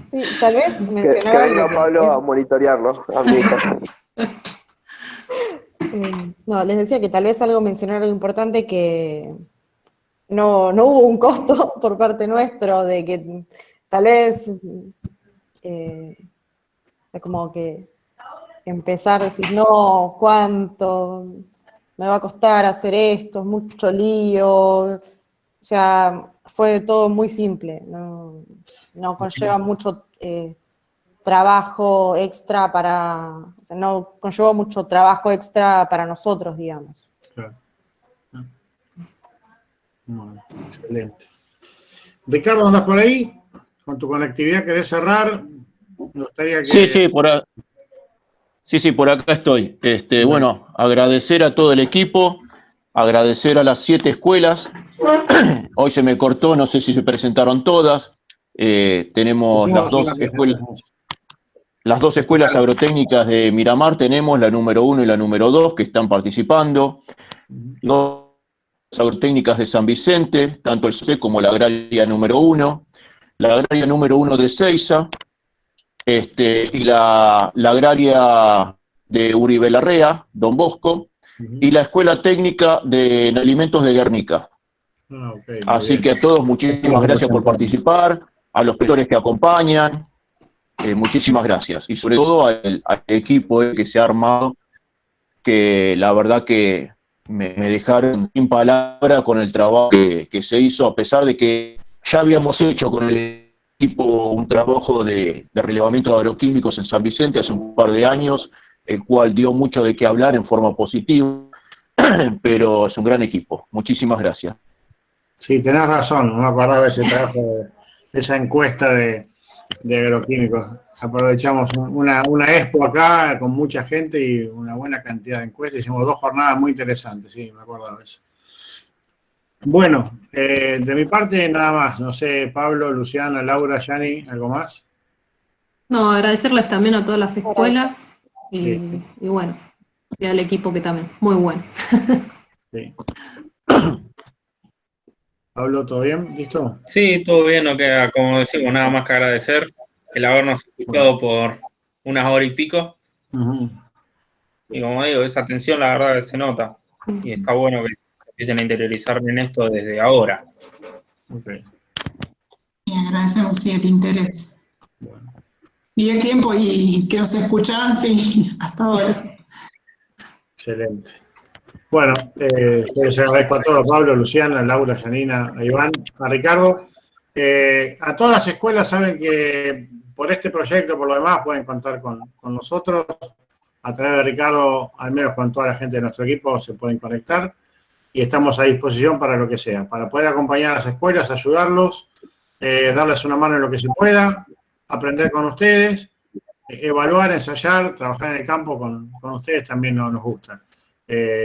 Sí, tal vez Que mencionar venga algo. Pablo a monitorearlo, a mi hijo. No, les decía que tal vez mencionar algo importante, que no hubo un costo por parte nuestro, de que tal vez como que empezar a decir, no, ¿cuánto me va a costar hacer esto? Es mucho lío. O sea, fue todo muy simple, no conlleva mucho trabajo extra o sea, no conllevó mucho trabajo extra para nosotros, digamos. Claro. Bueno, excelente. Ricardo, ¿andas por ahí? Con tu conectividad, ¿querés cerrar? Me gustaría que... Sí, por acá estoy. Bueno, agradecer a todo el equipo, agradecer a las 7 escuelas. Hoy se me cortó, no sé si se presentaron todas. Tenemos las dos escuelas agrotécnicas de Miramar, tenemos la número 1 y la número 2 que están participando. Las agrotécnicas de San Vicente, tanto el C como la agraria número 1, la agraria número 1 de Seiza, y la agraria de Uribe Larrea, Don Bosco, y la escuela técnica de alimentos de Guernica. Así que a todos muchísimas gracias por participar, a los profesores que acompañan, muchísimas gracias. Y sobre todo al equipo que se ha armado, que la verdad que me dejaron sin palabra con el trabajo que se hizo, a pesar de que ya habíamos hecho con el equipo un trabajo de relevamiento de agroquímicos en San Vicente hace un par de años, el cual dio mucho de qué hablar en forma positiva, pero es un gran equipo. Muchísimas gracias. Sí, tenés razón, no me acordaba de ese trabajo, de esa encuesta de agroquímicos. Aprovechamos una expo acá con mucha gente y una buena cantidad de encuestas. Hicimos 2 jornadas muy interesantes, sí, me acordaba de eso. Bueno, de mi parte nada más. No sé, Pablo, Luciana, Laura, Yani, ¿algo más? No, agradecerles también a todas las escuelas y bueno, y al equipo que también, muy bueno. Sí. Pablo, ¿todo bien? ¿Listo? Sí, todo bien, no queda, como decimos, nada más que agradecer el habernos escuchado por unas horas y pico. Y como digo, esa atención la verdad que se nota. Y está bueno que se empiecen a interiorizar en esto desde ahora. Y agradecemos, sí, el interés. Y el tiempo y que nos escuchaban, sí, hasta ahora. Excelente. Bueno, yo les agradezco a todos, Pablo, Luciana, Laura, Janina, a Iván, a Ricardo. A todas las escuelas saben que por este proyecto, por lo demás, pueden contar con nosotros. A través de Ricardo, al menos con toda la gente de nuestro equipo, se pueden conectar. Y estamos a disposición para lo que sea, para poder acompañar a las escuelas, ayudarlos, darles una mano en lo que se pueda, aprender con ustedes, evaluar, ensayar, trabajar en el campo con ustedes también nos gusta.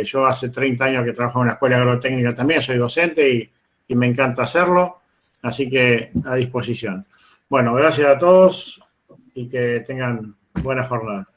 Yo hace 30 años que trabajo en una escuela agrotécnica también, soy docente y me encanta hacerlo, así que a disposición. Bueno, gracias a todos y que tengan buena jornada.